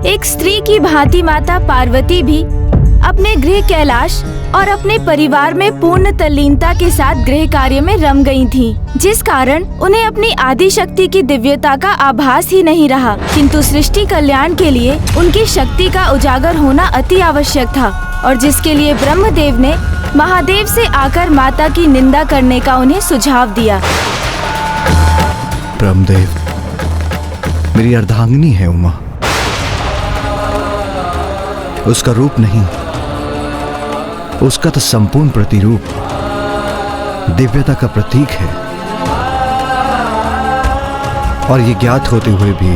एक स्त्री की भांति माता पार्वती भी अपने गृह कैलाश और अपने परिवार में पूर्ण तल्लीनता के साथ गृह कार्य में रम गई थीं, जिस कारण उन्हें अपनी आदि शक्ति की दिव्यता का आभास ही नहीं रहा। किंतु सृष्टि कल्याण के लिए उनकी शक्ति का उजागर होना अति आवश्यक था, और जिसके लिए ब्रह्मदेव ने महादेव से आकर माता की निंदा करने का उन्हें सुझाव दिया। ब्रह्मदेव, मेरी अर्धांगिनी है उमा, उसका रूप नहीं, उसका तो संपूर्ण प्रतिरूप दिव्यता का प्रतीक है। और ये ज्ञात होते हुए भी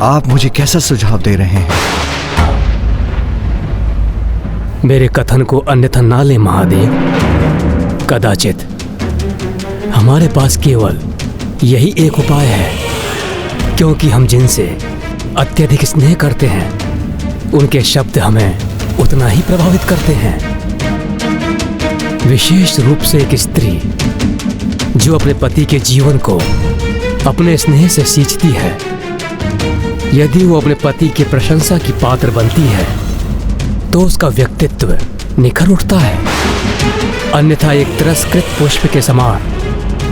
आप मुझे कैसा सुझाव दे रहे हैं? मेरे कथन को अन्यथा ना ले महादेव। कदाचित हमारे पास केवल यही एक उपाय है, क्योंकि हम जिनसे अत्यधिक स्नेह करते हैं उनके शब्द हमें उतना ही प्रभावित करते हैं। विशेष रूप से एक स्त्री जो अपने पति के जीवन को अपने स्नेह से सींचती है, यदि वो अपने पति की प्रशंसा की पात्र बनती है तो उसका व्यक्तित्व निखर उठता है। अन्यथा एक तिरस्कृत पुष्प के समान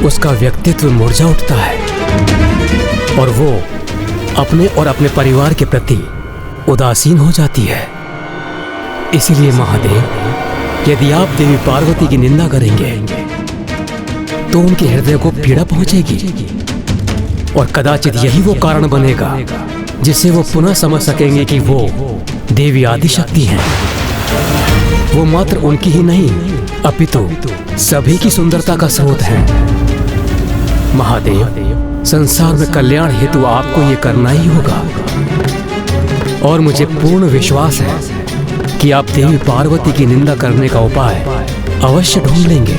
उसका व्यक्तित्व मुरझा उठता है और वो अपने और अपने परिवार के प्रति उदासीन हो जाती है। इसलिए महादेव, यदि आप देवी पार्वती की निंदा करेंगे तो उनके हृदय को पीड़ा पहुंचेगी और कदाचित यही वो कारण बनेगा जिससे वो पुनः समझ सकेंगे कि वो देवी आदिशक्ति हैं। वो मात्र उनकी ही नहीं अपितु सभी की सुंदरता का स्रोत हैं। महादेव, संसार में कल्याण हेतु आपको ये करना ही होगा और मुझे पूर्ण विश्वास है कि आप देवी पार्वती की निंदा करने का उपाय अवश्य ढूंढ लेंगे।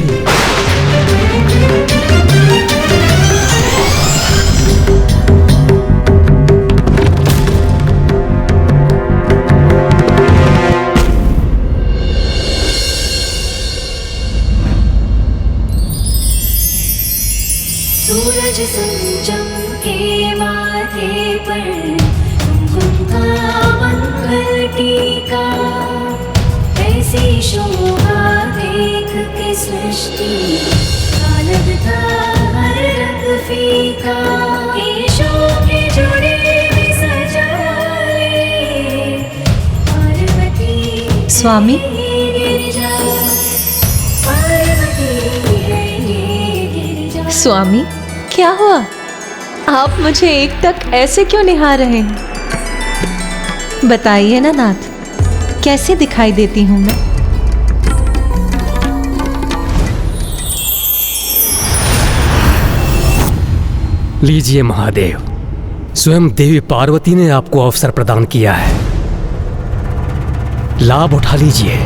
सूरज संजम के माथे पर कुमकुम का मंगल टीका, ऐसी शोभा देख के सृष्टि का लगता हर रंग फीका। केशों के जोड़े में सजा ले पार्वती स्वामी, गिरिजा, पार्वती है ये गिरिजा। स्वामी क्या हुआ? आप मुझे एकटक ऐसे क्यों निहार रहे हैं? बताइए ना नाथ, कैसे दिखाई देती हूं मैं? लीजिए महादेव, स्वयं देवी पार्वती ने आपको अवसर प्रदान किया है, लाभ उठा लीजिए।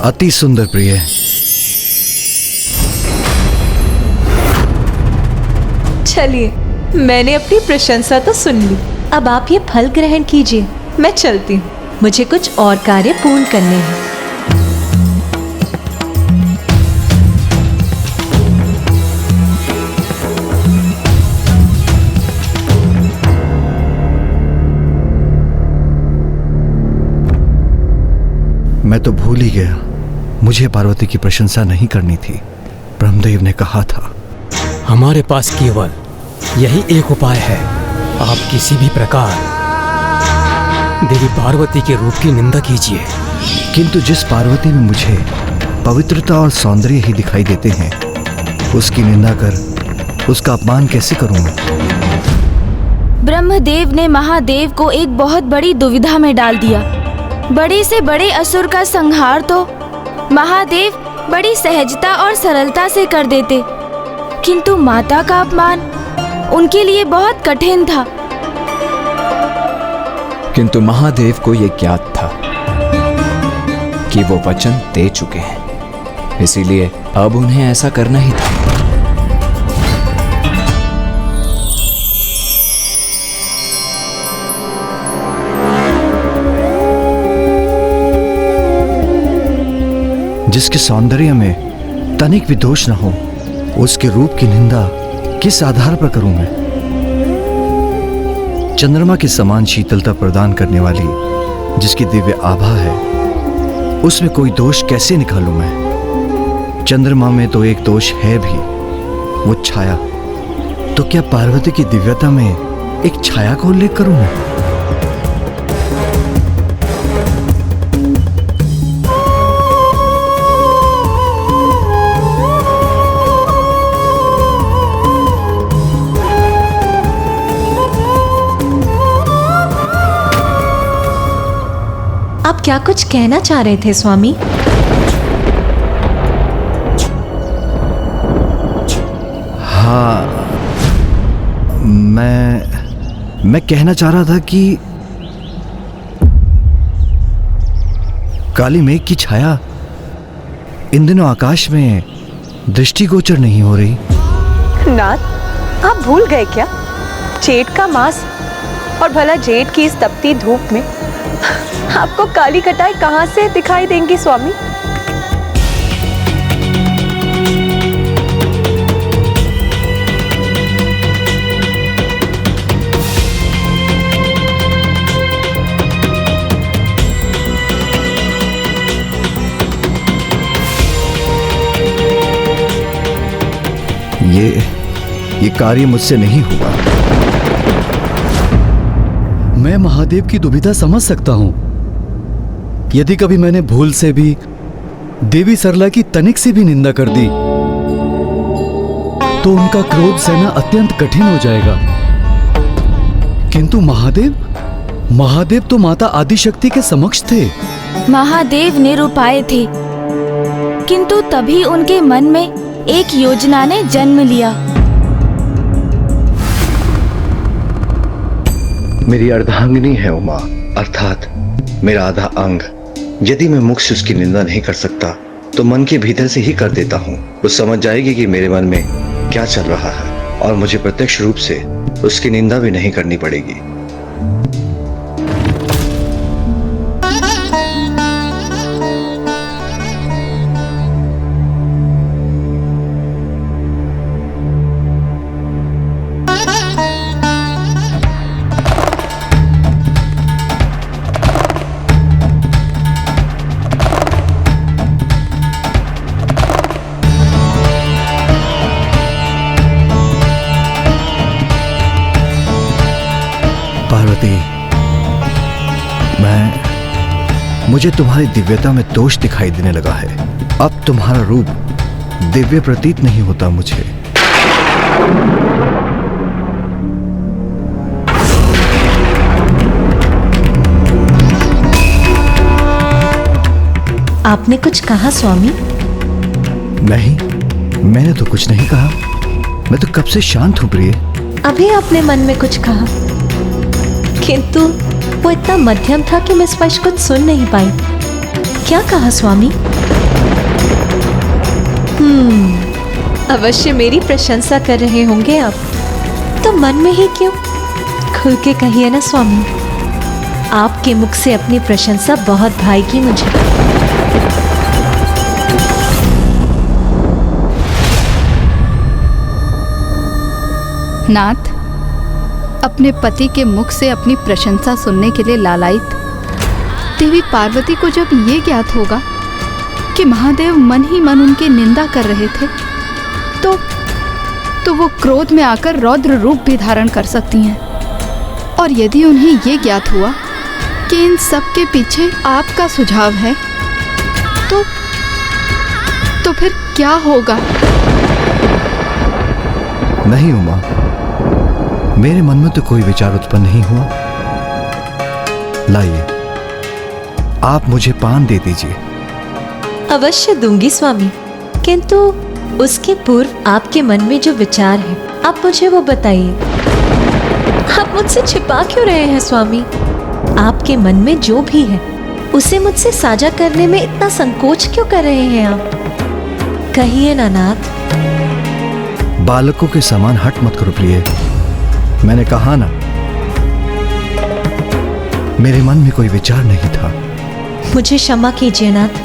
अति सुंदर प्रिय। चलिए, मैंने अपनी प्रशंसा तो सुन ली, अब आप ये फल ग्रहण कीजिए। मैं चलती हूँ, मुझे कुछ और कार्य पूर्ण करने हैं। मैं तो भूल ही गया, मुझे पार्वती की प्रशंसा नहीं करनी थी। ब्रह्मदेव ने कहा था। हमारे पास केवल यही एक उपाय है, आप किसी भी प्रकार देवी पार्वती के रूप की निंदा कीजिए। किंतु जिस पार्वती में मुझे पवित्रता और सौंदर्य ही दिखाई देते हैं, उसकी निंदा कर उसका अपमान कैसे करूं मैं? ब्रह्मदेव ने महादेव को एक बहुत बड़ी दुविधा में डाल दिया। बड़े से बड़े असुर का संहार तो महादेव बड़ी सहजता और सरलता से कर देते, किंतु माता का अपमान उनके लिए बहुत कठिन था। किंतु महादेव को यह ज्ञात था कि वो वचन दे चुके हैं, इसीलिए अब उन्हें ऐसा करना ही था। जिसके सौंदर्य में तनिक भी दोष न हो, उसके रूप की निंदा किस आधार पर करूं मैं? चंद्रमा के समान शीतलता प्रदान करने वाली जिसकी दिव्य आभा है, उसमें कोई दोष कैसे निकालूं मैं? चंद्रमा में तो एक दोष है भी, वो छाया। तो क्या पार्वती की दिव्यता में एक छाया का उल्लेख करूं मैं? आप क्या कुछ कहना चाह रहे थे स्वामी? हाँ, मैं कहना चाह रहा था कि काली मेघ की छाया इन दिनों आकाश में दृष्टिगोचर नहीं हो रही। नाथ, आप भूल गए क्या? जेठ का मास, और भला जेठ की इस तपती धूप में आपको काली कटाई कहां से दिखाई देंगी स्वामी? ये कार्य मुझसे नहीं हुआ। मैं महादेव की दुविधा समझ सकता हूं। यदि कभी मैंने भूल से भी देवी सरला की तनिक से भी निंदा कर दी तो उनका क्रोध सहना अत्यंत कठिन हो जाएगा। किंतु महादेव तो माता आदिशक्ति के समक्ष थे। महादेव निरुपाय थे, किंतु तभी उनके मन में एक योजना ने जन्म लिया। मेरी अर्धांगिनी है उमा, अर्थात मेरा आधा अंग। यदि मैं मुख से उसकी निंदा नहीं कर सकता तो मन के भीतर से ही कर देता हूँ। वो समझ जाएगी कि मेरे मन में क्या चल रहा है और मुझे प्रत्यक्ष रूप से उसकी निंदा भी नहीं करनी पड़ेगी। मुझे तुम्हारी दिव्यता में दोष दिखाई देने लगा है। अब तुम्हारा रूप दिव्य प्रतीत नहीं होता मुझे। आपने कुछ कहा स्वामी? नहीं, मैंने तो कुछ नहीं कहा। मैं तो कब से शांत हूं प्रिय। अभी आपने मन में कुछ कहा, किंतु वो इतना मध्यम था कि मैं स्पष्ट कुछ सुन नहीं पाई। क्या कहा स्वामी? अवश्य मेरी प्रशंसा कर रहे होंगे आप, तो मन में ही क्यों? खुल के कहिए ना स्वामी। आपके मुख से अपनी प्रशंसा बहुत भाएगी मुझे। नाथ, अपने पति के मुख से अपनी प्रशंसा सुनने के लिए लालायित देवी पार्वती को जब ये ज्ञात होगा कि महादेव मन ही मन उनकी निंदा कर रहे थे, तो वो क्रोध में आकर रौद्र रूप भी धारण कर सकती हैं। और यदि उन्हें ये ज्ञात हुआ कि इन सब के पीछे आपका सुझाव है, तो फिर क्या होगा? नहीं उमा, मेरे मन में तो कोई विचार उत्पन्न नहीं हुआ। लाइए, आप मुझे पान दे दीजिए। अवश्य दूंगी स्वामी, किंतु उसके पूर्व आपके मन में जो विचार है आप मुझे वो बताइए। आप मुझसे छिपा क्यों रहे हैं स्वामी? आपके मन में जो भी है उसे मुझसे साझा करने में इतना संकोच क्यों कर रहे हैं आप? कहिए ना नाथ। बालकों के समान हट मत करो प्रिय। मैंने कहा ना, मेरे मन में कोई विचार नहीं था। मुझे क्षमा कीजिए नाथ,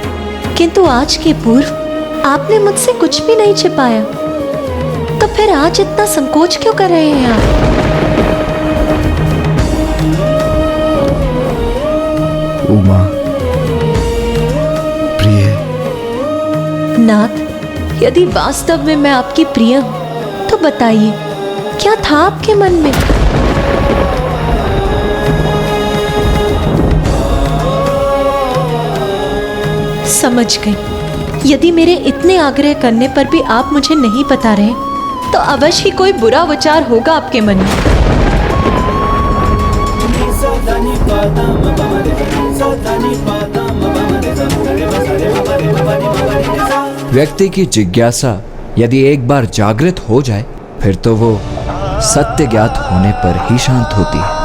किंतु आज के पूर्व आपने मुझसे कुछ भी नहीं छिपाया, तो फिर आज इतना संकोच क्यों कर रहे हैं आप? उमा, प्रिय। नाथ, यदि वास्तव में मैं आपकी प्रिय हूं तो बताइए, क्या था आपके मन में? समझ गई। यदि मेरे इतने आग्रह करने पर भी आप मुझे नहीं बता रहे, तो अवश्य ही कोई बुरा विचार होगा आपके मन में। व्यक्ति की जिज्ञासा यदि एक बार जागृत हो जाए, फिर तो वो सत्य ज्ञात होने पर ही शांत होती है।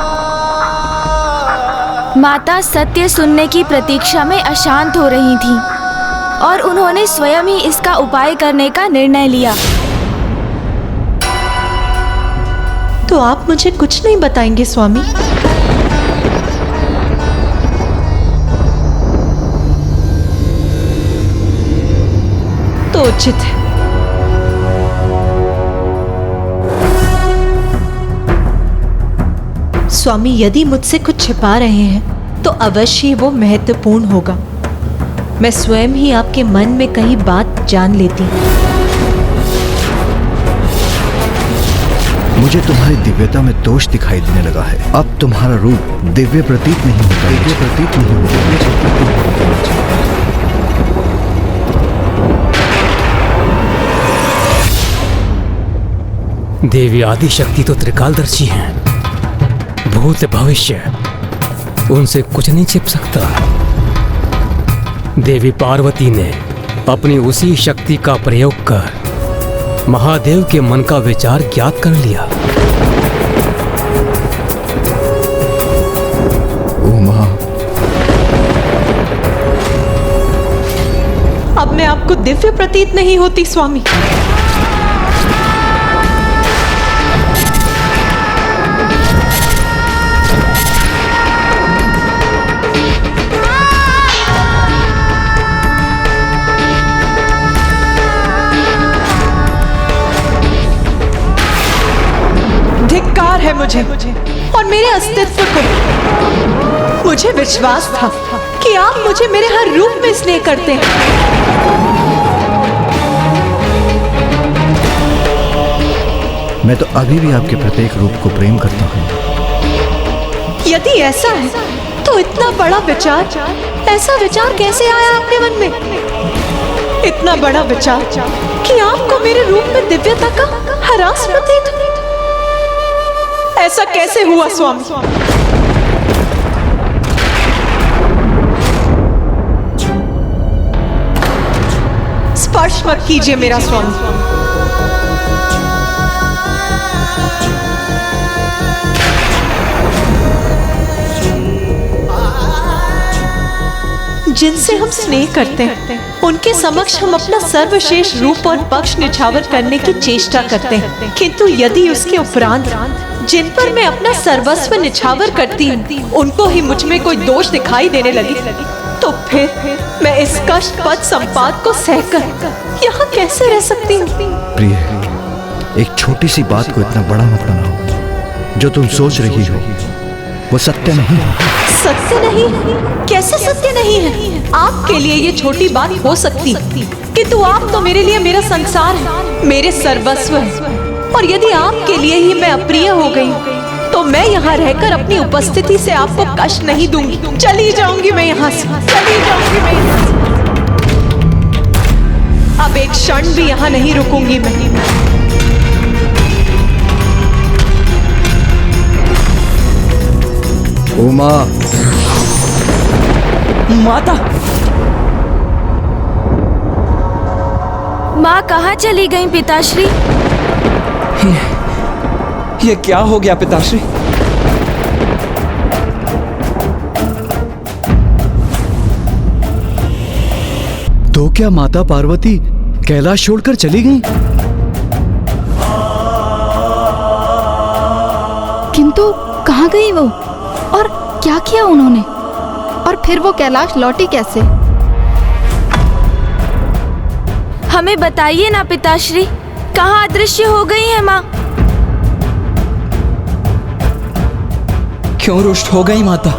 माता सत्य सुनने की प्रतीक्षा में अशांत हो रही थीं और उन्होंने स्वयं ही इसका उपाय करने का निर्णय लिया। तो आप मुझे कुछ नहीं बताएंगे स्वामी? तो उचित है। स्वामी, यदि मुझसे कुछ छिपा रहे हैं तो अवश्य ही वो महत्वपूर्ण होगा। मैं स्वयं ही आपके मन में कहीं बात जान लेती। मुझे तुम्हारी दिव्यता में दोष दिखाई देने लगा है। अब तुम्हारा रूप दिव्य प्रतीत नहीं होता। दिव्य प्रतीत नहीं होता। देवी आदि शक्ति तो त्रिकालदर्शी हैं। भूत भविष्य उनसे कुछ नहीं छिप सकता। देवी पार्वती ने अपनी उसी शक्ति का प्रयोग कर महादेव के मन का विचार ज्ञात कर लिया। उमा, अब मैं आपको दिव्य प्रतीत नहीं होती स्वामी? धिक्कार है मुझे और मेरे अस्तित्व को। मुझे विश्वास था कि आप मुझे मेरे हर रूप में स्नेह करते हैं। मैं तो अभी भी आपके प्रत्येक रूप को प्रेम करता हूँ। यदि ऐसा है तो इतना बड़ा विचार, ऐसा विचार कैसे आया आपके मन में? इतना बड़ा विचार कि आपको मेरे रूप में दिव्यता का ह्रास प्रतीत हो। ऐसा कैसे हुआ स्वामी? स्पर्श मत कीजिए मेरा स्वामी। जिनसे हम स्नेह करते हैं उनके समक्ष हम अपना सर्वश्रेष्ठ रूप और पक्ष निछावर करने की चेष्टा करते हैं, किंतु यदि उसके उपरांत जिन पर मैं अपना सर्वस्व निछावर करती हूँ उनको ही मुझ में कोई दोष दिखाई देने लगी, तो फिर मैं इस कष्ट पद संपाद को सहकर यहाँ कैसे रह सकती हूँ? प्रिय, एक छोटी सी बात को इतना बड़ा मत बनाओ। जो तुम सोच रही हो वो सत्य नहीं है। सत्य नहीं? कैसे सत्य नहीं है? आपके लिए ये छोटी बात हो सकती, किंतु आप तो मेरे लिए मेरा संसार है, मेरे सर्वस्व है। और यदि आपके लिए ही मैं अप्रिय हो गई तो मैं यहाँ रहकर अपनी उपस्थिति से आपको कष्ट नहीं दूंगी। चली जाऊंगी मैं यहाँ से, चली जाऊंगी मैं यहाँ से। अब एक क्षण भी यहाँ नहीं रुकूंगी मैं। उमा, माता, माँ कहाँ चली गई पिताश्री? ये क्या हो गया पिताश्री? तो क्या माता पार्वती कैलाश छोड़कर चली गईं? किंतु कहाँ गई वो और क्या किया उन्होंने? और फिर वो कैलाश लौटी कैसे? हमें बताइए ना पिताश्री, कहाँ अदृश्य हो गई है माँ? क्यों रुष्ट हो गई माता?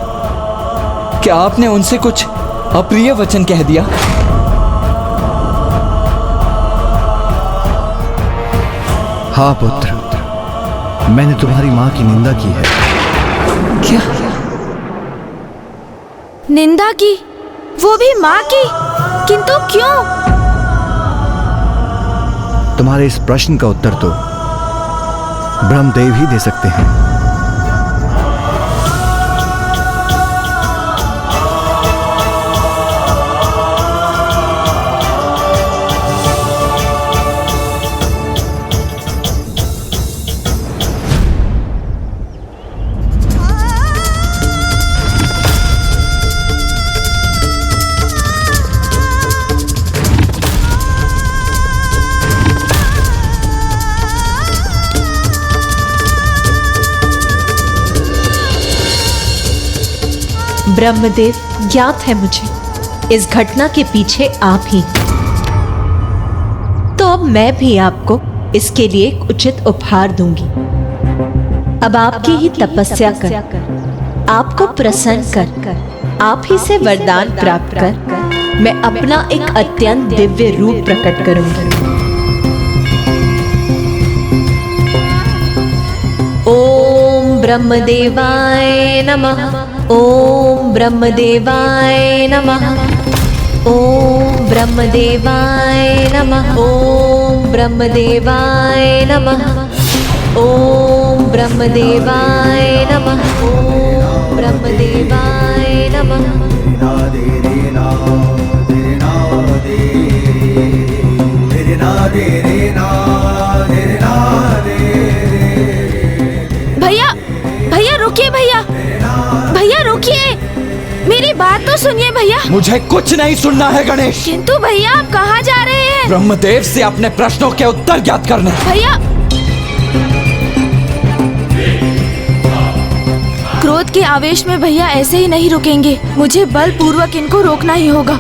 क्या आपने उनसे कुछ अप्रिय वचन कह दिया? हाँ पुत्र, मैंने तुम्हारी माँ की निंदा की है। क्या? निंदा की? वो भी माँ की? किंतु क्यों? तुम्हारे इस प्रश्न का उत्तर तो ब्रह्मदेव ही दे सकते हैं। ब्रह्मदेव, ज्ञात है मुझे इस घटना के पीछे आप ही। तो अब मैं भी आपको इसके लिए एक उचित उपहार दूंगी। अब आपकी ही तपस्या कर, आपको प्रसन्न कर, आप ही से वरदान प्राप्त कर मैं अपना एक अत्यंत दिव्य रूप प्रकट करूंगी। ओम ब्रह्मदेवाय नमः। ओम ब्रह्मदेवाय नमः। ओम ब्रह्मदेवाय नमः। ओम ब्रह्मदेवाय नमः। ओम ब्रह्मदेवाय नमः। ओम ब्रह्मदेवाय नमः। भैया, भैया रुकिए, भैया भैया रुकिए, मेरी बात तो सुनिए भैया। मुझे कुछ नहीं सुनना है गणेश। किंतु भैया आप कहाँ जा रहे हैं? ब्रह्मदेव से अपने प्रश्नों के उत्तर ज्ञात करने। भैया, क्रोध के आवेश में भैया ऐसे ही नहीं रुकेंगे, मुझे बलपूर्वक इनको रोकना ही होगा।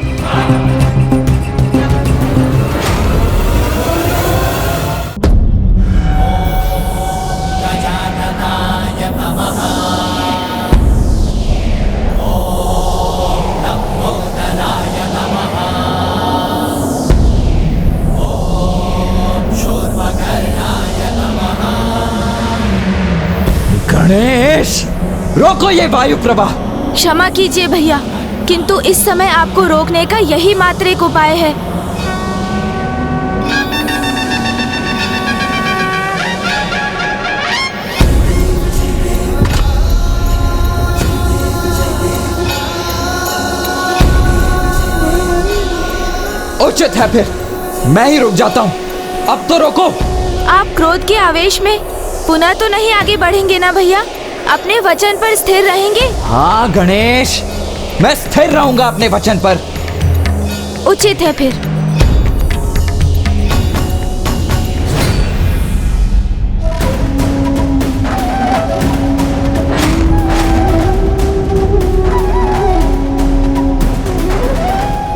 गणेश, रोको ये वायु प्रवाह। क्षमा कीजिए भैया, किंतु इस समय आपको रोकने का यही मात्र एक उपाय है। उचित है, फिर मैं ही रुक जाता हूँ। अब तो रोको। आप क्रोध के आवेश में पुनः तो नहीं आगे बढ़ेंगे ना भैया? अपने वचन पर स्थिर रहेंगे? हाँ गणेश, मैं स्थिर रहूंगा अपने वचन पर। उचित है फिर।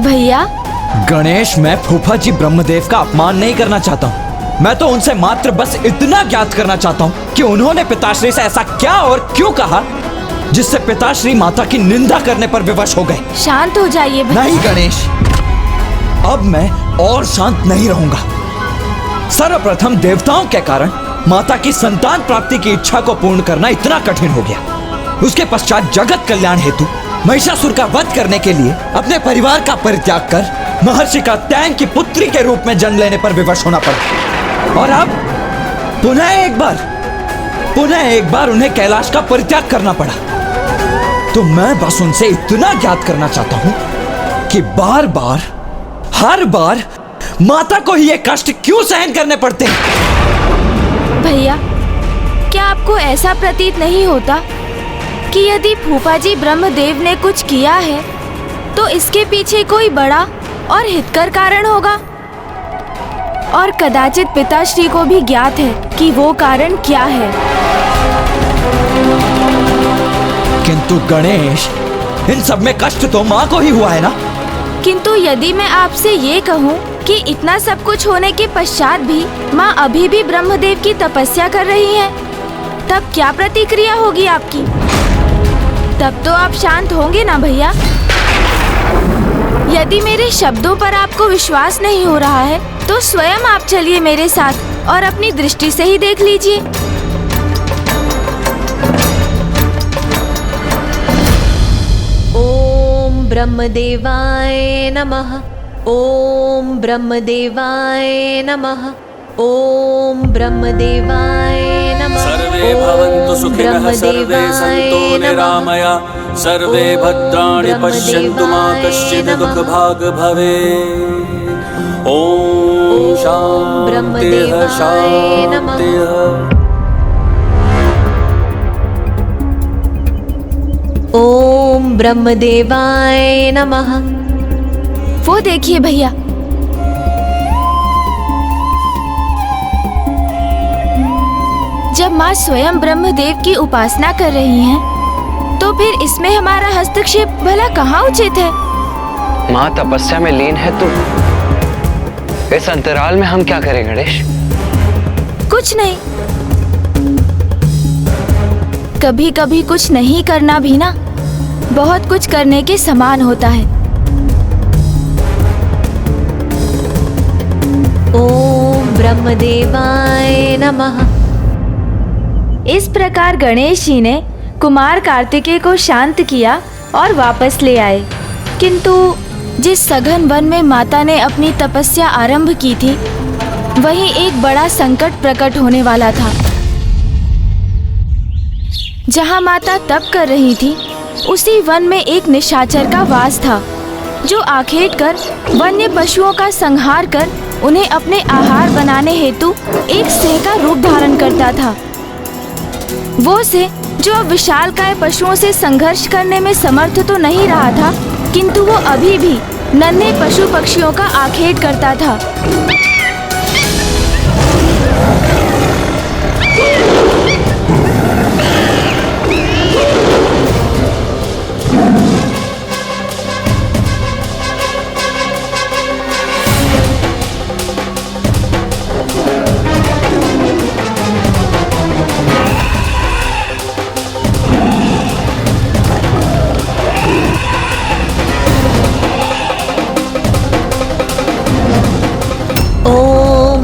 भैया, गणेश, मैं फूफा जी ब्रह्मदेव का अपमान नहीं करना चाहता हूँ। मैं तो उनसे मात्र बस इतना ज्ञात करना चाहता हूँ कि उन्होंने पिताश्री से ऐसा क्या और क्यों कहा जिससे पिताश्री माता की निंदा करने पर विवश हो गए। शांत हो जाइए भैया। नहीं गणेश, अब मैं और शांत नहीं रहूंगा। सर्वप्रथम देवताओं के कारण माता की संतान प्राप्ति की इच्छा को पूर्ण करना इतना कठिन हो गया। उसके पश्चात जगत कल्याण हेतु महिषासुर का वध करने के लिए अपने परिवार का परित्याग कर महर्षि कात्यायन की पुत्री के रूप में जन्म लेने पर विवश होना पड़ा। और अब पुनः एक बार उन्हें कैलाश का परित्याग करना पड़ा। तो मैं बस उनसे इतना ज्ञात करना चाहता हूं कि हर बार माता को ही ये कष्ट क्यों सहन करने पड़ते हैं। भैया, क्या आपको ऐसा प्रतीत नहीं होता कि यदि फूफा जी ब्रह्मदेव ने कुछ किया है तो इसके पीछे कोई बड़ा और हितकर कारण होगा? और कदाचित पिताश्री को भी ज्ञात है कि वो कारण क्या है। किंतु गणेश, इन सब में कष्ट तो माँ को ही हुआ है ना? किंतु यदि मैं आपसे ये कहूँ कि इतना सब कुछ होने के पश्चात भी माँ अभी भी ब्रह्मदेव की तपस्या कर रही हैं, तब क्या प्रतिक्रिया होगी आपकी? तब तो आप शांत होंगे ना भैया? यदि मेरे शब्दों पर आपको विश्वास नहीं हो रहा है तो स्वयं आप चलिए मेरे साथ और अपनी दृष्टि से ही देख लीजिए। ओम ब्रह्मदेवाय नमः। ओम ब्रह्मदेवाय नमः। ओम ब्रह्मदेवाय नमः। सर्वे भवन्तु सुखिनः सर्वे सन्तु निरामया सर्वे भद्राणि पश्यन्तु मा कश्चित् दुःखभाग् भवेत्। ओम शान्तिः शान्तिः। ओम ब्रह्मदेवाय नमः। वो देखिए भैया, जब माँ स्वयं ब्रह्मदेव की उपासना कर रही हैं, तो फिर इसमें हमारा हस्तक्षेप भला कहाँ उचित है? माँ तपस्या में लीन है तू, इस अंतराल में हम क्या करें गणेश? कुछ नहीं। कभी कभी कुछ नहीं करना भी ना बहुत कुछ करने के समान होता है। ओम ब्रह्मदेवाय नमः। इस प्रकार गणेश जी ने कुमार कार्तिकेय को शांत किया और वापस ले आए। किंतु जिस सघन वन में माता ने अपनी तपस्या आरंभ की थी, वहीं एक बड़ा संकट प्रकट होने वाला था। जहां माता तप कर रही थी, उसी वन में एक निशाचर का वास था, जो आखेट कर वन्य पशुओं का संहार कर उन्हें अपने आहार बनाने हेतु एक सिंह का रूप धारण करता था। वो सिंह जो अब विशालकाय पशुओं से संघर्ष करने में समर्थ तो नहीं रहा था, किंतु वो अभी भी नन्हे पशु पक्षियों का आखेट करता था।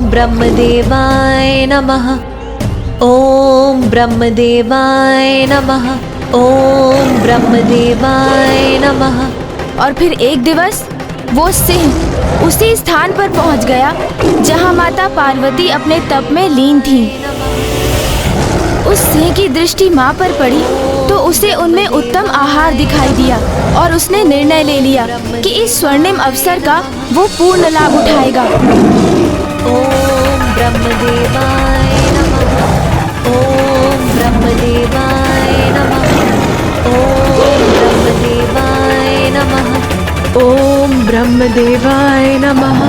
ब्रह्मदेवाय नमः। ओम ब्रह्मदेवाय नमः। ओम ब्रह्मदेवाय नमः। और फिर एक दिवस वो सिंह उसी स्थान पर पहुंच गया जहां माता पार्वती अपने तप में लीन थी। उस सिंह की दृष्टि मां पर पड़ी तो उसे उनमें उत्तम आहार दिखाई दिया और उसने निर्णय ले लिया कि इस स्वर्णिम अवसर का वो पूर्ण लाभ उठाएगा। ओम ब्रह्मदेवाय नमः। ओम ब्रह्मदेवाय नमः। ओम ब्रह्मदेवाय नमः। ओम ब्रह्मदेवाय नमः।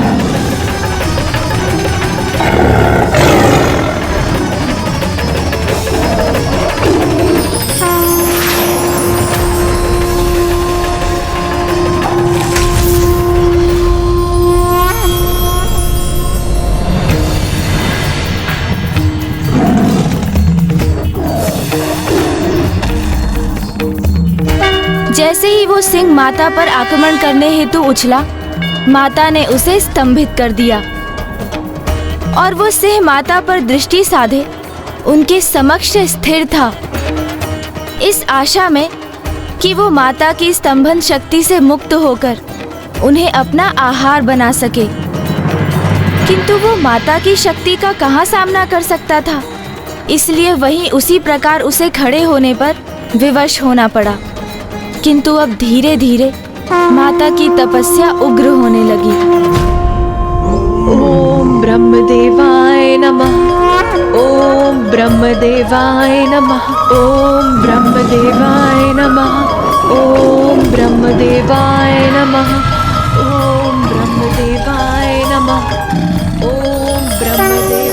जैसे ही वो सिंह माता पर आक्रमण करने हेतु उछला, माता ने उसे स्तंभित कर दिया और वो सिंह माता पर दृष्टि साधे उनके समक्ष स्थिर था, इस आशा में कि वो माता की स्तंभन शक्ति से मुक्त होकर उन्हें अपना आहार बना सके। किंतु वो माता की शक्ति का कहाँ सामना कर सकता था, इसलिए वहीं उसी प्रकार उसे खड़े होने पर विवश होना पड़ा। किंतु अब धीरे धीरे माता की तपस्या उग्र होने लगी। ओम ब्रह्मदेवाय नमः। ओम ब्रह्मदेवाय नमः। ओम ब्रह्मदेवाय नमः। ओम ब्रह्मदेवाय नमः। ओम ब्रह्मदेवाय नमः। ओम ब्रह्मदेवाय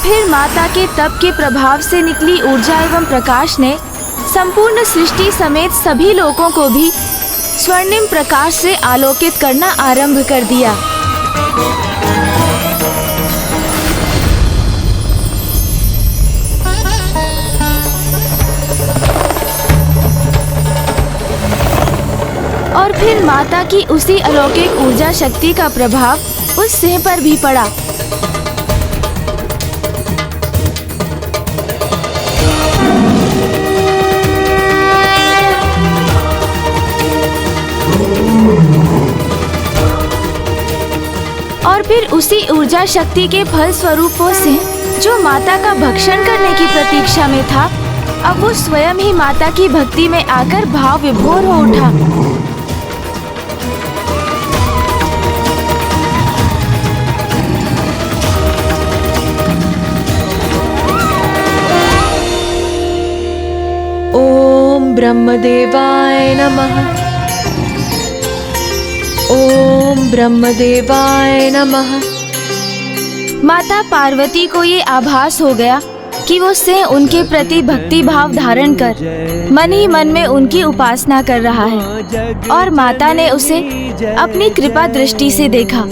फिर माता के तप के प्रभाव से निकली ऊर्जा एवं प्रकाश ने संपूर्ण सृष्टि समेत सभी लोगों को भी स्वर्णिम प्रकाश से आलोकित करना आरंभ कर दिया। और फिर माता की उसी अलौकिक ऊर्जा शक्ति का प्रभाव उस सिंह पर भी पड़ा। और फिर उसी ऊर्जा शक्ति के फल स्वरूप वो सिंह, जो माता का भक्षण करने की प्रतीक्षा में था, अब वो स्वयं ही माता की भक्ति में आकर भाव विभोर हो उठा। ओम ब्रह्मदेवाय नमः। ओम ब्रह्मदेवाय नमः। माता पार्वती को ये आभास हो गया कि वो सिंह उनके प्रति भक्ति भाव धारण कर मन ही मन में उनकी उपासना कर रहा है, और माता ने उसे अपनी कृपा दृष्टि से देखा।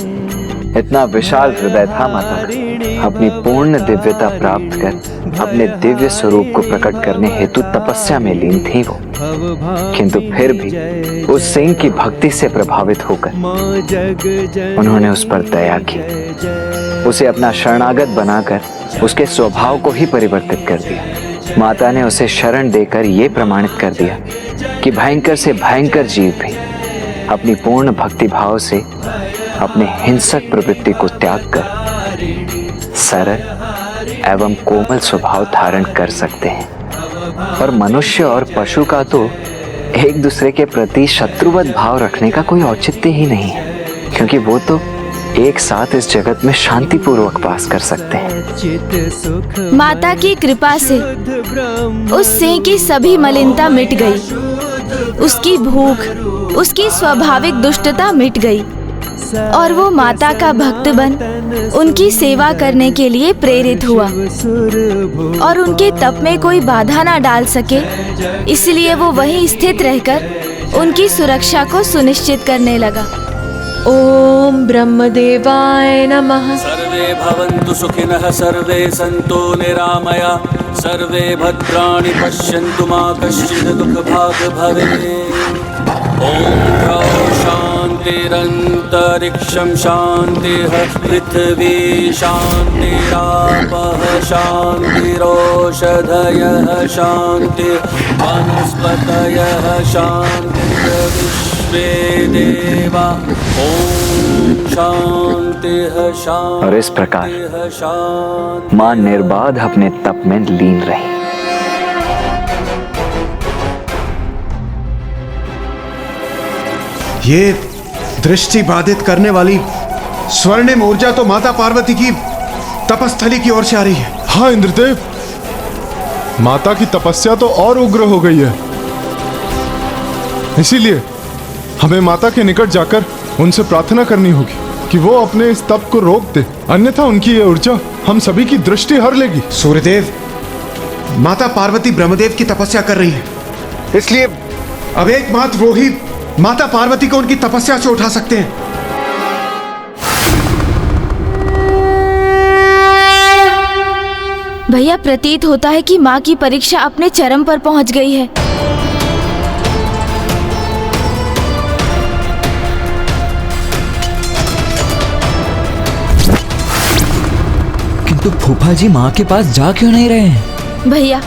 इतना विशाल हृदय था माता का। अपनी पूर्ण दिव्यता प्राप्त कर अपने दिव्य स्वरूप को प्रकट करने हेतु तपस्या में लीन थी वो, किंतु फिर भी उस सिंह की भक्ति से प्रभावित होकर उन्होंने उस पर दया की, उसे अपना शरणागत बनाकर उसके स्वभाव को ही परिवर्तित कर दिया। माता ने उसे शरण देकर ये प्रमाणित कर दिया कि भयंकर से भयंकर जीव भी अपनी पूर्ण भक्ति भाव से अपने हिंसक प्रवृत्ति को त्याग कर सरल एवं कोमल स्वभाव धारण कर सकते हैं। और मनुष्य और पशु का तो एक दूसरे के प्रति शत्रुवत भाव रखने का कोई औचित्य ही नहीं है, क्योंकि वो तो एक साथ इस जगत में शांति पूर्वक वास कर सकते हैं। माता की कृपा से उस सिंह की सभी मलिनता मिट गई, उसकी भूख, उसकी स्वाभाविक दुष्टता मिट गई, और वो माता का भक्त बन उनकी सेवा करने के लिए प्रेरित हुआ। और उनके तप में कोई बाधा ना डाल सके, इसलिए वो वहीं स्थित रहकर उनकी सुरक्षा को सुनिश्चित करने लगा। ओम ब्रह्मदेवाय नमः। सर्वे भवन्तु सुखिनः, सर्वे सन्तु निरामया, सर्वे भद्राणि पश्यन्तु मा कश्चित् दुःखभाग् भवेत्। ओम शान्तिरन्तरिक्षं शान्तिः, पृथिवी शान्तिरापः शान्तिरोषधयः शान्तिः, वनस्पतयः शान्तिर्विश्वे देवा। ओम शान्तिः शान्तिः। और इस प्रकार मां निर्बाध अपने तप में लीन रही। ये दृष्टि बाधित करने वाली स्वर्णिम ऊर्जा तो माता पार्वती की तपस्थली की ओर से आ रही है। हाँ इंद्रदेव, माता की तपस्या तो और उग्र हो गई है, इसीलिए हमें माता के निकट जाकर उनसे प्रार्थना करनी होगी कि वो अपने इस तप को रोक दे, अन्यथा उनकी ये ऊर्जा हम सभी की दृष्टि हर लेगी। सूर्यदेव, माता पार्वती ब्रह्मदेव की तपस्या कर रही है, इसलिए अब एकमात्र वो ही माता पार्वती को उनकी तपस्या से उठा सकते हैं। भैया, प्रतीत होता है कि माँ की परीक्षा अपने चरम पर पहुंच गई है। किंतु फूफा जी माँ के पास जा क्यों नहीं रहे हैं? भैया,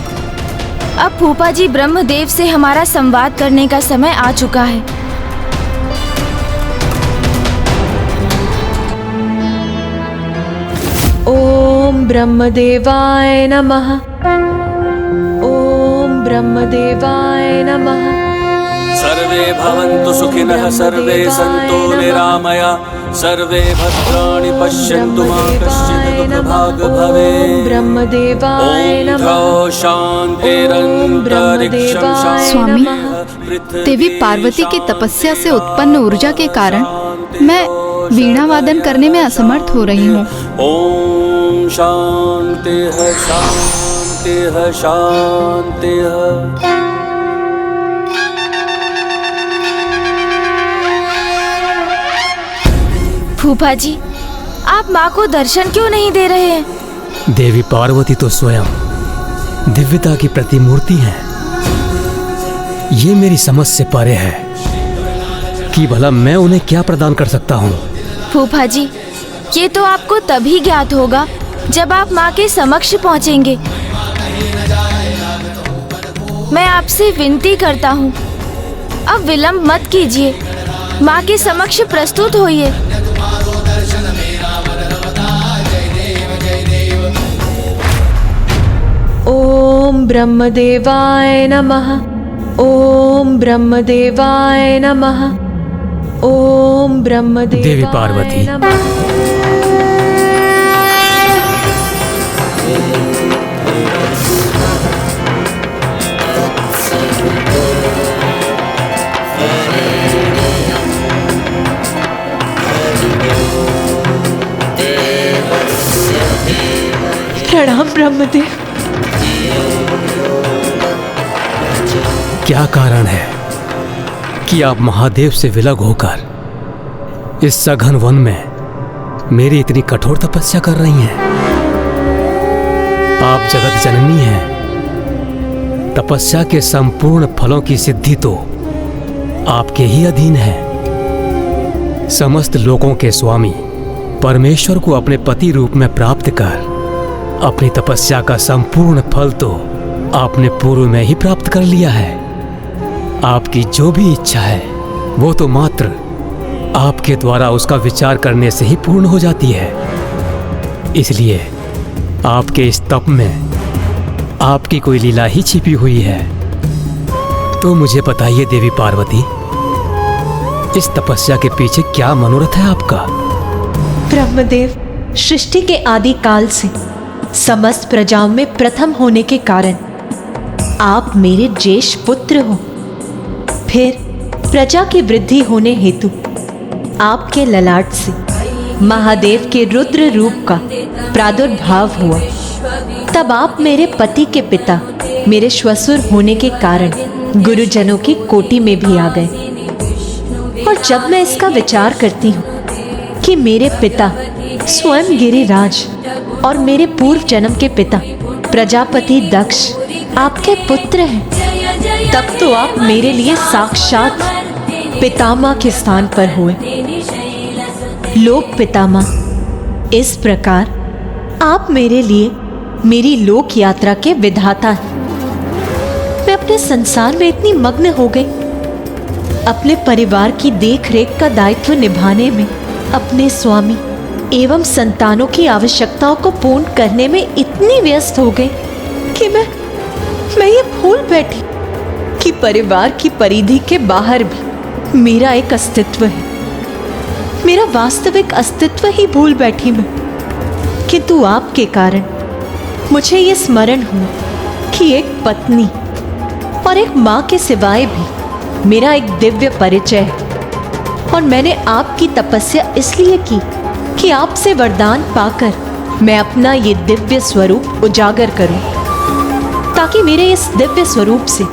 अब फूफा जी ब्रह्मदेव से हमारा संवाद करने का समय आ चुका है। ओम ब्रह्मदेवाय नमः। ओम ब्रह्मदेवाय नमः। सर्वे भवन्तु सुखिनः, सर्वे सन्तु निरामया, सर्वे भद्राणि पश्यन्तु मा कश्चित् दुःखभाग् भवेत्। ब्रह्मदेवाय नमः। शान्तिरन्तरिक्षं स्वामी, देवी पार्वती की तपस्या से उत्पन्न ऊर्जा के कारण मैं वीणा वादन करने में असमर्थ हो रही हूँ। ओम शांति शांति शांति। फूफा जी, आप माँ को दर्शन क्यों नहीं दे रहे हैं? देवी पार्वती तो स्वयं दिव्यता की प्रतिमूर्ति है। ये मेरी समझ से परे है कि भला मैं उन्हें क्या प्रदान कर सकता हूँ। फूफा जी, ये तो आपको तभी ज्ञात होगा जब आप माँ के समक्ष पहुँचेंगे। मैं आपसे विनती करता हूँ, अब विलंब मत कीजिए, माँ के समक्ष प्रस्तुत होइए। ओम ब्रह्मदेवाय नमः। ओम ब्रह्मदेवाय नमः। ओम ब्रह्मदेवाय देवी पार्वती, प्रणाम ब्रह्मदेव। क्या कारण है कि आप महादेव से विलग होकर इस सघन वन में मेरी इतनी कठोर तपस्या कर रही हैं? आप जगत जननी हैं। तपस्या के संपूर्ण फलों की सिद्धि तो आपके ही अधीन है। समस्त लोकों के स्वामी परमेश्वर को अपने पति रूप में प्राप्त कर अपनी तपस्या का संपूर्ण फल तो आपने पूर्व में ही प्राप्त कर लिया है। आपकी जो भी इच्छा है वो तो मात्र आपके द्वारा उसका विचार करने से ही पूर्ण हो जाती है। इसलिए आपके इस तप में आपकी कोई लीला ही छिपी हुई है। तो मुझे बताइए देवी पार्वती, इस तपस्या के पीछे क्या मनोरथ है आपका? ब्रह्मदेव, सृष्टि के आदि काल से समस्त प्रजाओं में प्रथम होने के कारण आप मेरे ज्येष्ठ पुत्र हो। फिर प्रजा की वृद्धि होने हेतु आपके ललाट से महादेव के रुद्र रूप का प्रादुर्भाव हुआ। तब आप मेरे पति के पिता, मेरे श्वसुर होने के कारण गुरुजनों की कोटि में भी आ गए। और जब मैं इसका विचार करती हूँ कि मेरे पिता स्वयं गिरिराज और मेरे पूर्व जन्म के पिता प्रजापति दक्ष आपके पुत्र हैं, तब तो आप मेरे लिए साक्षात पितामह के स्थान पर हुए। लोक पितामह। इस प्रकार आप मेरे लिए मेरी लोक यात्रा के विधाता हैं। मैं अपने संसार में इतनी मग्न हो गई, अपने परिवार की देख रेख का दायित्व निभाने में, अपने स्वामी एवं संतानों की आवश्यकताओं को पूर्ण करने में इतनी व्यस्त हो गई कि मैं ये भूल बैठी कि परिवार की परिधि के बाहर भी मेरा एक अस्तित्व है। मेरा वास्तविक अस्तित्व ही भूल बैठी मैं। किंतु आपके कारण मुझे ये स्मरण हुआ कि एक पत्नी और एक माँ के सिवाय भी मेरा एक दिव्य परिचय है। और मैंने आपकी तपस्या इसलिए की कि आपसे वरदान पाकर मैं अपना ये दिव्य स्वरूप उजागर करूं, ताकि मेरे इस दिव्य स्वरूप से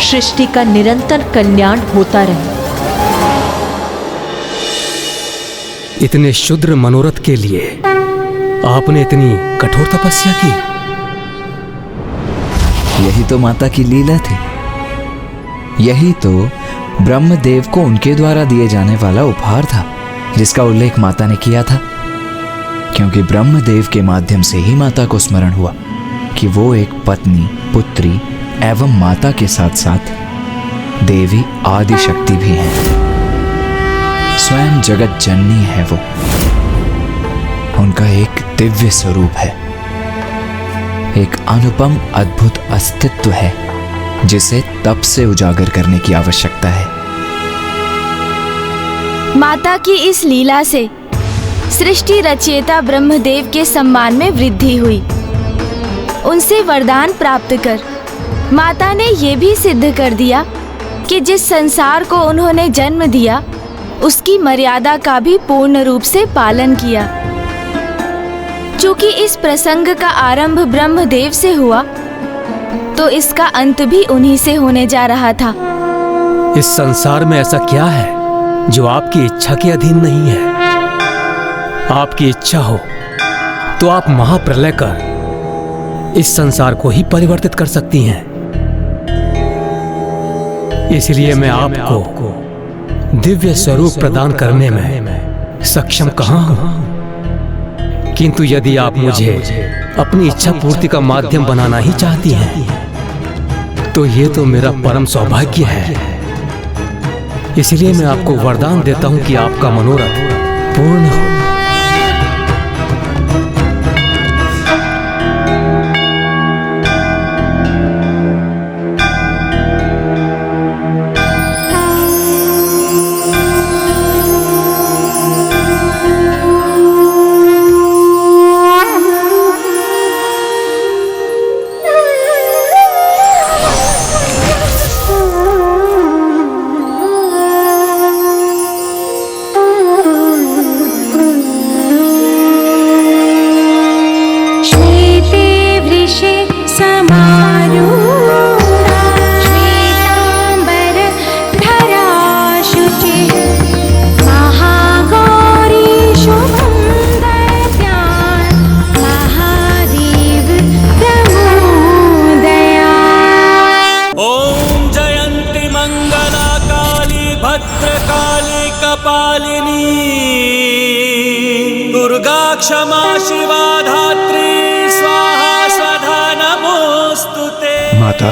सृष्टि का निरंतर कल्याण होता रहे। इतने शुद्र मनोरथ के लिए आपने इतनी कठोर तपस्या की? यही तो माता की लीला थी। यही तो ब्रह्मदेव को उनके द्वारा दिए जाने वाला उपहार था, जिसका उल्लेख माता ने किया था। क्योंकि ब्रह्मदेव के माध्यम से ही माता को स्मरण हुआ कि वो एक पत्नी, पुत्री एवं माता के साथ साथ देवी आदि शक्ति भी हैं। स्वयं जगत जननी है वो। उनका एक दिव्य स्वरूप है, एक अनुपम अद्भुत अस्तित्व है, जिसे तप से उजागर करने की आवश्यकता है। माता की इस लीला से सृष्टि रचयिता ब्रह्मदेव के सम्मान में वृद्धि हुई। उनसे वरदान प्राप्त कर माता ने ये भी सिद्ध कर दिया कि जिस संसार को उन्होंने जन्म दिया उसकी मर्यादा का भी पूर्ण रूप से पालन किया। चूंकि इस प्रसंग का आरंभ ब्रह्मदेव से हुआ, तो इसका अंत भी उन्हीं से होने जा रहा था। इस संसार में ऐसा क्या है जो आपकी इच्छा के अधीन नहीं है? आपकी इच्छा हो तो आप महाप्रलय कर इस संसार को ही परिवर्तित कर सकती हैं। इसलिए मैं आपको दिव्य स्वरूप प्रदान करने में सक्षम कहाँ हूं। किंतु यदि आप मुझे अपनी इच्छा पूर्ति का माध्यम बनाना ही चाहती हैं, तो ये तो मेरा परम सौभाग्य है। इसलिए मैं आपको वरदान देता हूं कि आपका मनोरथ पूर्ण हो। क्षमा शिवा धात्री स्वाहा स्वधा नमोस्तुते। माता,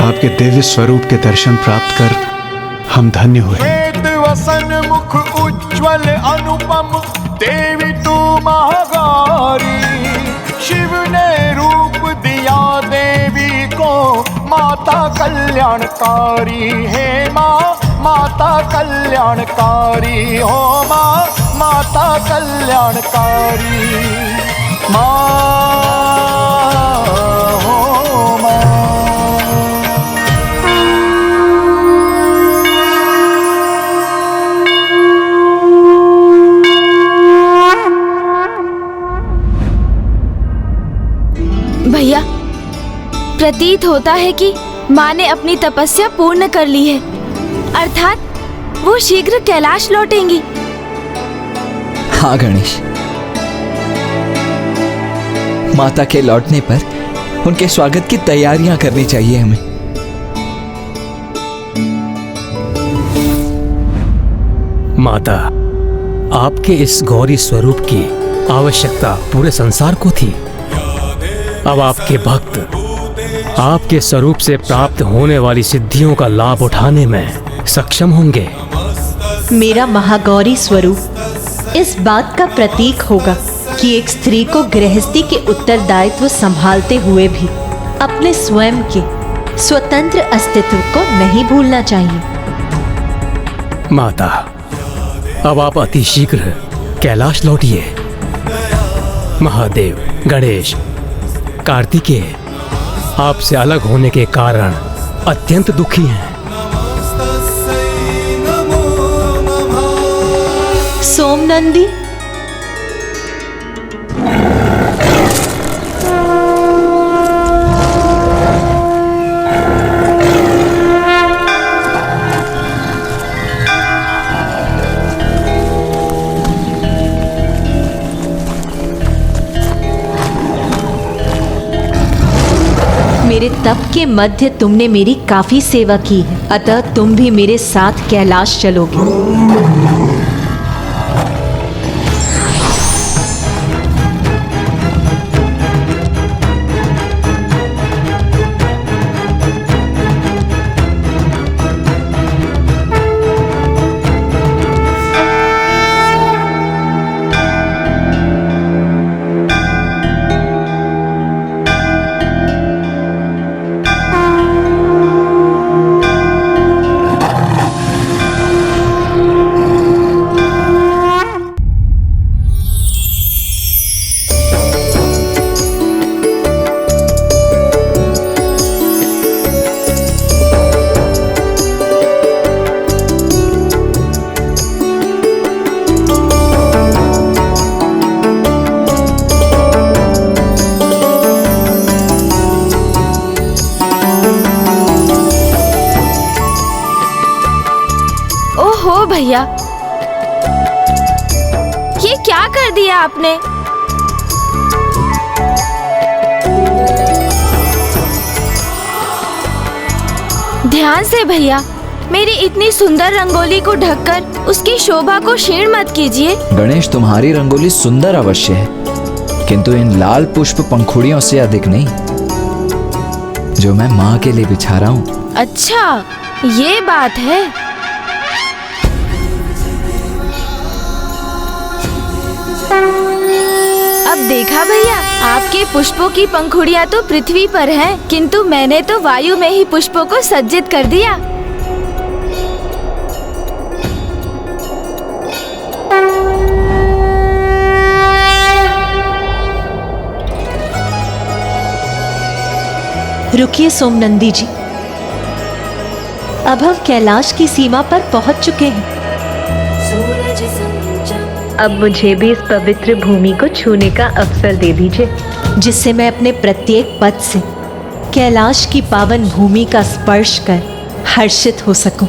आपके दिव्य स्वरूप के दर्शन प्राप्त कर हम धन्य हुए। वेद वसन मुख उज्ज्वल अनुपम देवी तू महागौरी। शिव ने रूप दिया देवी को माता कल्याणकारी। हे माँ माता कल्याणकारी, हो माँ माता कल्याणकारी। माँ हो माँ। भैया, प्रतीत होता है कि माँ ने अपनी तपस्या पूर्ण कर ली है, अर्थात वो शीघ्र कैलाश लौटेंगी। हाँ गणेश, माता के लौटने पर उनके स्वागत की तैयारियां करनी चाहिए हमें। माता, आपके इस गौरी स्वरूप की आवश्यकता पूरे संसार को थी। अब आपके भक्त आपके स्वरूप से प्राप्त होने वाली सिद्धियों का लाभ उठाने में सक्षम होंगे। मेरा महागौरी स्वरूप इस बात का प्रतीक होगा कि एक स्त्री को गृहस्थी के उत्तरदायित्व संभालते हुए भी अपने स्वयं के स्वतंत्र अस्तित्व को नहीं भूलना चाहिए। माता, अब आप अति शीघ्र कैलाश लौटिए। महादेव, गणेश, कार्तिकेय आपसे अलग होने के कारण अत्यंत दुखी हैं। सोमनंदी, मेरे तप के मध्य तुमने मेरी काफी सेवा की है, अतः तुम भी मेरे साथ कैलाश चलोगे। भैया, ये क्या कर दिया आपने? ध्यान से भैया, मेरी इतनी सुंदर रंगोली को ढककर उसकी शोभा को क्षीण मत कीजिए। गणेश, तुम्हारी रंगोली सुंदर अवश्य है, किंतु इन लाल पुष्प पंखुड़ियों से अधिक नहीं, जो मैं माँ के लिए बिछा रहा हूँ। अच्छा, ये बात है। अब देखा भैया, आपके पुष्पों की पंखुड़ियाँ तो पृथ्वी पर हैं, किंतु मैंने तो वायु में ही पुष्पों को सज्जित कर दिया। रुकिए सोमनंदी जी, अब हम कैलाश की सीमा पर पहुंच चुके हैं। अब मुझे भी इस पवित्र भूमि को छूने का अवसर दे दीजिए, जिससे मैं अपने प्रत्येक पद से कैलाश की पावन भूमि का स्पर्श कर हर्षित हो सकूं।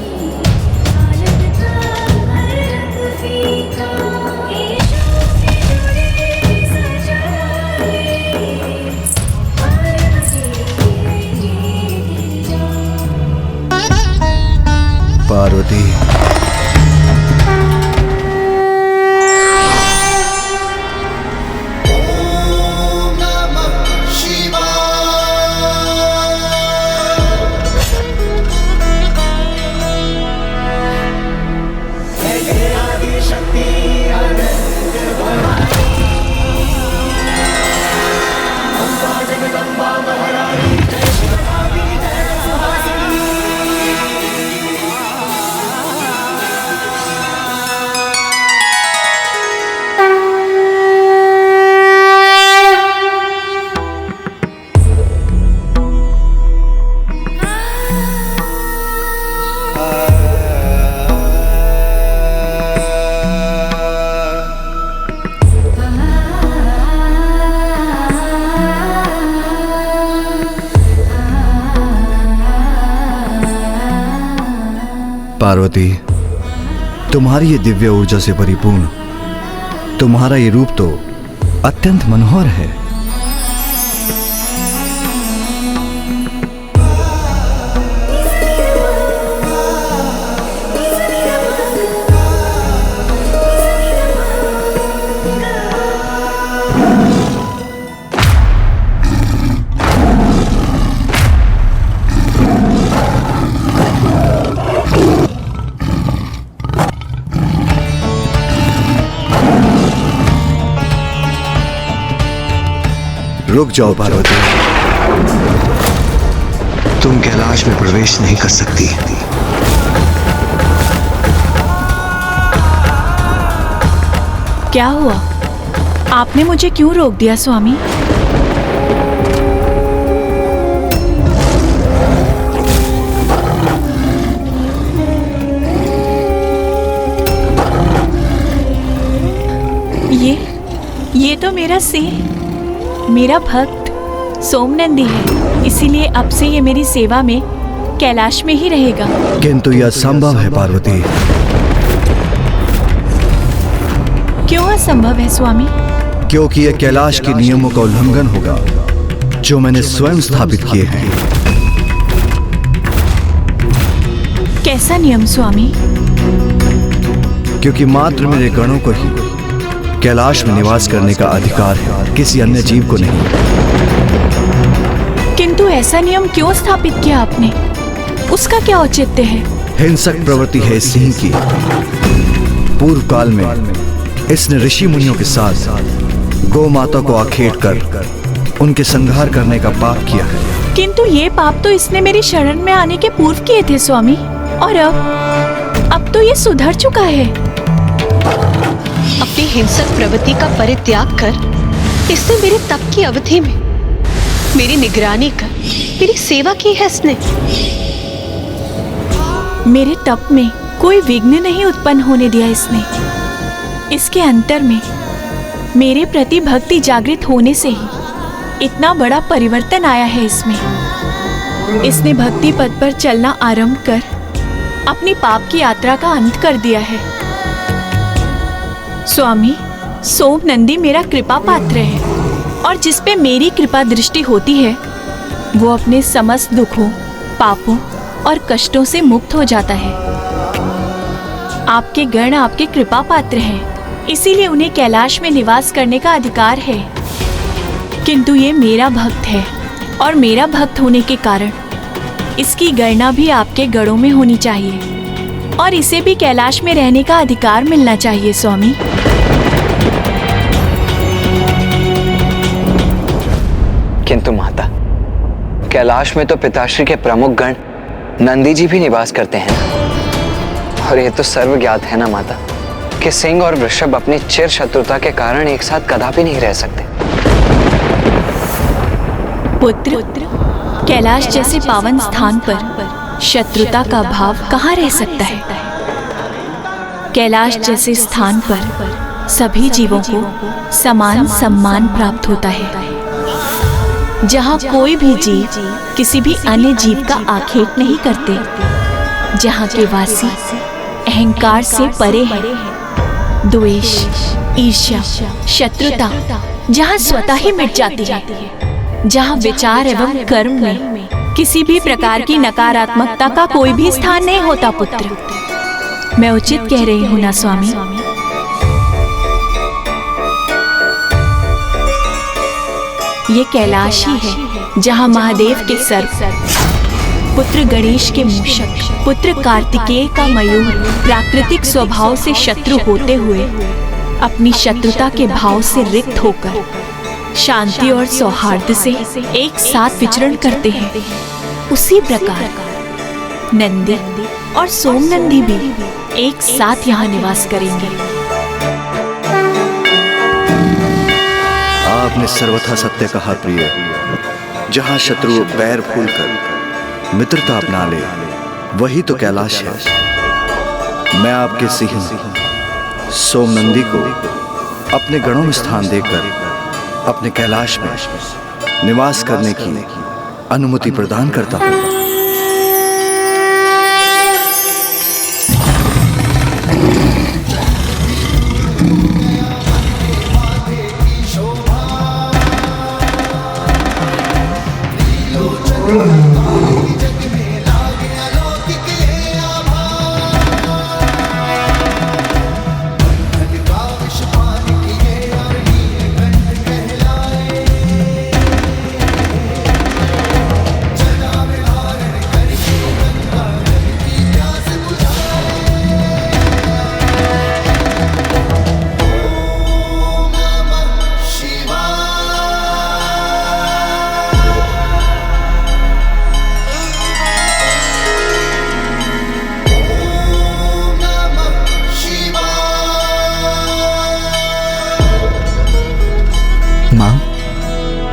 पार्वती, पार्वती, तुम्हारी ये दिव्य ऊर्जा से परिपूर्ण तुम्हारा ये रूप तो अत्यंत मनोहर है। रुक जाओ पार्वती, तुम कैलाश में प्रवेश नहीं कर सकती। क्या हुआ? आपने मुझे क्यों रोक दिया स्वामी? ये तो मेरा सिंह, मेरा भक्त सोमनंदी है, इसीलिए अब से ये मेरी सेवा में कैलाश में ही रहेगा। किंतु यह असंभव है पार्वती। क्यों असंभव है स्वामी? क्योंकि यह कैलाश के नियमों का उल्लंघन होगा जो मैंने स्वयं स्थापित किए हैं। कैसा नियम स्वामी? क्योंकि मात्र मेरे गणों को ही कैलाश में निवास करने का अधिकार है, किसी अन्य जीव को नहीं। किंतु ऐसा नियम क्यों स्थापित किया आपने? उसका क्या औचित्य है? हिंसक प्रवृत्ति है इस सिंह की। पूर्व काल में इसने ऋषि मुनियों के साथ गौ माता को आखेट कर उनके संहार करने का पाप किया है। किंतु ये पाप तो इसने मेरी शरण में आने के पूर्व किए थे स्वामी, और अब तो ये सुधर चुका है। अपनी हिंसक प्रवृत्ति का परित्याग कर इसने मेरे तप की अवधि में मेरी निगरानी कर मेरी सेवा की है इसने। मेरे तप में कोई विघ्न नहीं उत्पन्न होने दिया इसने। इसके अंतर में मेरे प्रति भक्ति जागृत होने से ही इतना बड़ा परिवर्तन आया है इसमें। इसने भक्ति पद पर चलना आरंभ कर अपनी पाप की यात्रा का अंत कर दिया है। स्वामी, सोम नंदी मेरा कृपा पात्र है और जिस पे मेरी कृपा दृष्टि होती है वो अपने समस्त दुखों, पापों और कष्टों से मुक्त हो जाता है। आपके गण आपके कृपा पात्र हैं, इसीलिए उन्हें कैलाश में निवास करने का अधिकार है। किंतु ये मेरा भक्त है और मेरा भक्त होने के कारण इसकी गणना भी आपके गणों में होनी चाहिए और इसे भी कैलाश में रहने का अधिकार मिलना चाहिए। स्वामी, किंतु माता, कैलाश में तो पिताश्री के प्रमुख गण नंदी जी भी निवास करते हैं ना। और ये तो सर्व ज्ञात है ना माता कि सिंह और वृषभ अपनी चिर शत्रुता के कारण एक साथ कदापि नहीं रह सकते। पुत्र, कैलाश जैसे पावन स्थान पर शत्रुता का भाव कहाँ रह सकता है? कैलाश जैसे स्थान पर सभी जीवों को समान सम्मान प्राप्त होता है, जहाँ कोई भी जीव किसी भी अन्य जीव का आक्षेप नहीं करते, जहाँ के वासी अहंकार से परे हैं, द्वेष, ईर्ष्या, शत्रुता जहाँ स्वतः ही मिट जाती है, जहाँ विचार एवं कर्म में किसी भी प्रकार की नकारात्मकता का कोई भी स्थान नहीं होता। पुत्र, मैं उचित कह रही हूँ ना स्वामी? ये कैलाश ही है जहाँ महादेव के सर्प, पुत्र गणेश के मूषक, पुत्र कार्तिकेय का मयूर प्राकृतिक स्वभाव से शत्रु होते हुए अपनी शत्रुता के भाव से रिक्त होकर शांति और सौहार्द से एक साथ विचरण करते हैं, उसी प्रकार नंदी और सोम नंदी भी एक साथ यहाँ निवास करेंगे। आपने सर्वथा सत्य कहा प्रिय। जहाँ शत्रु बैर भूलकर मित्रता अपना ले, वही तो कैलाश है। मैं आपके सिंह सोम नंदी को अपने गणों में स्थान देकर अपने कैलाश में निवास करने की अनुमति प्रदान करता हूँ।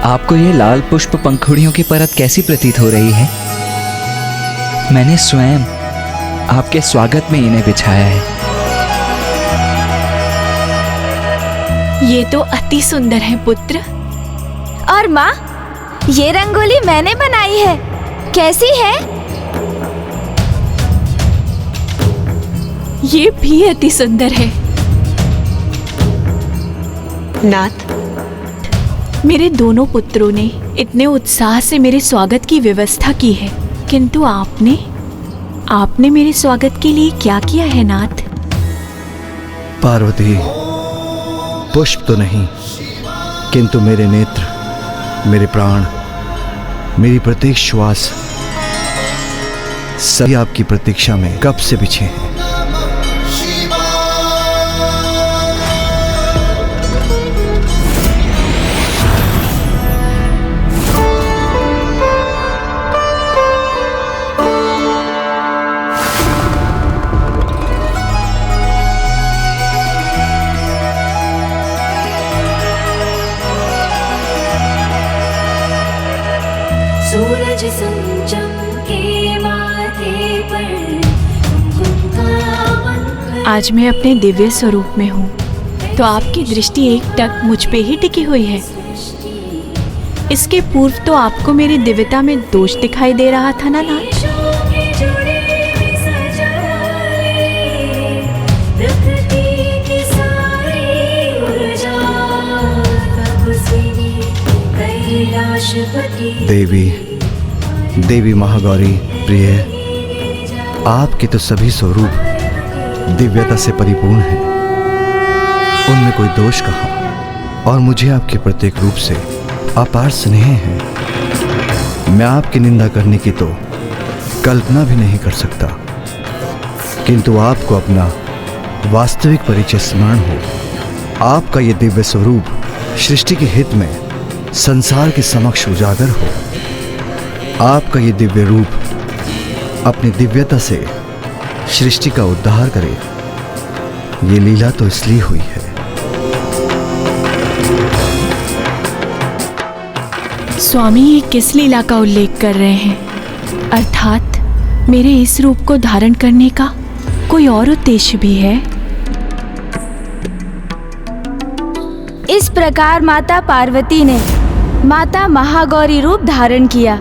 आपको ये लाल पुष्प पंखुड़ियों की परत कैसी प्रतीत हो रही है? मैंने स्वयं आपके स्वागत में इन्हें बिछाया है। ये तो अति सुंदर है पुत्र। और माँ, ये रंगोली मैंने बनाई है, कैसी है? ये भी अति सुंदर है। नाथ, मेरे दोनों पुत्रों ने इतने उत्साह से मेरे स्वागत की व्यवस्था की है, किंतु आपने मेरे स्वागत के लिए क्या किया है नाथ? पार्वती, पुष्प तो नहीं, किंतु मेरे नेत्र, मेरे प्राण, मेरी प्रत्येक श्वास सभी आपकी प्रतीक्षा में कब से बिछे हैं। सूरज समचमके माथे पर कुमकुम का मंगल। आज मैं अपने दिव्य स्वरूप में हूँ, तो आपकी दृष्टि एक टक मुझ पे ही टिकी हुई है। इसके पूर्व तो आपको मेरी दिव्यता में दोष दिखाई दे रहा था ना नाथ? देवी, देवी महागौरी प्रिय, आपके तो सभी स्वरूप दिव्यता से परिपूर्ण हैं। उनमें कोई दोष कहाँ, और मुझे आपके प्रत्येक रूप से अपार स्नेह है। मैं आपकी निंदा करने की तो कल्पना भी नहीं कर सकता, किंतु आपको अपना वास्तविक परिचय स्मरण हो। आपका ये दिव्य स्वरूप सृष्टि के हित में संसार के समक्ष उजागर हो। आपका ये दिव्य रूप अपनी दिव्यता से सृष्टि का उद्धार करे। ये लीला तो इसलिए हुई है। स्वामी ये किस लीला का उल्लेख कर रहे हैं? अर्थात मेरे इस रूप को धारण करने का कोई और उद्देश्य भी है? इस प्रकार माता पार्वती ने माता महागौरी रूप धारण किया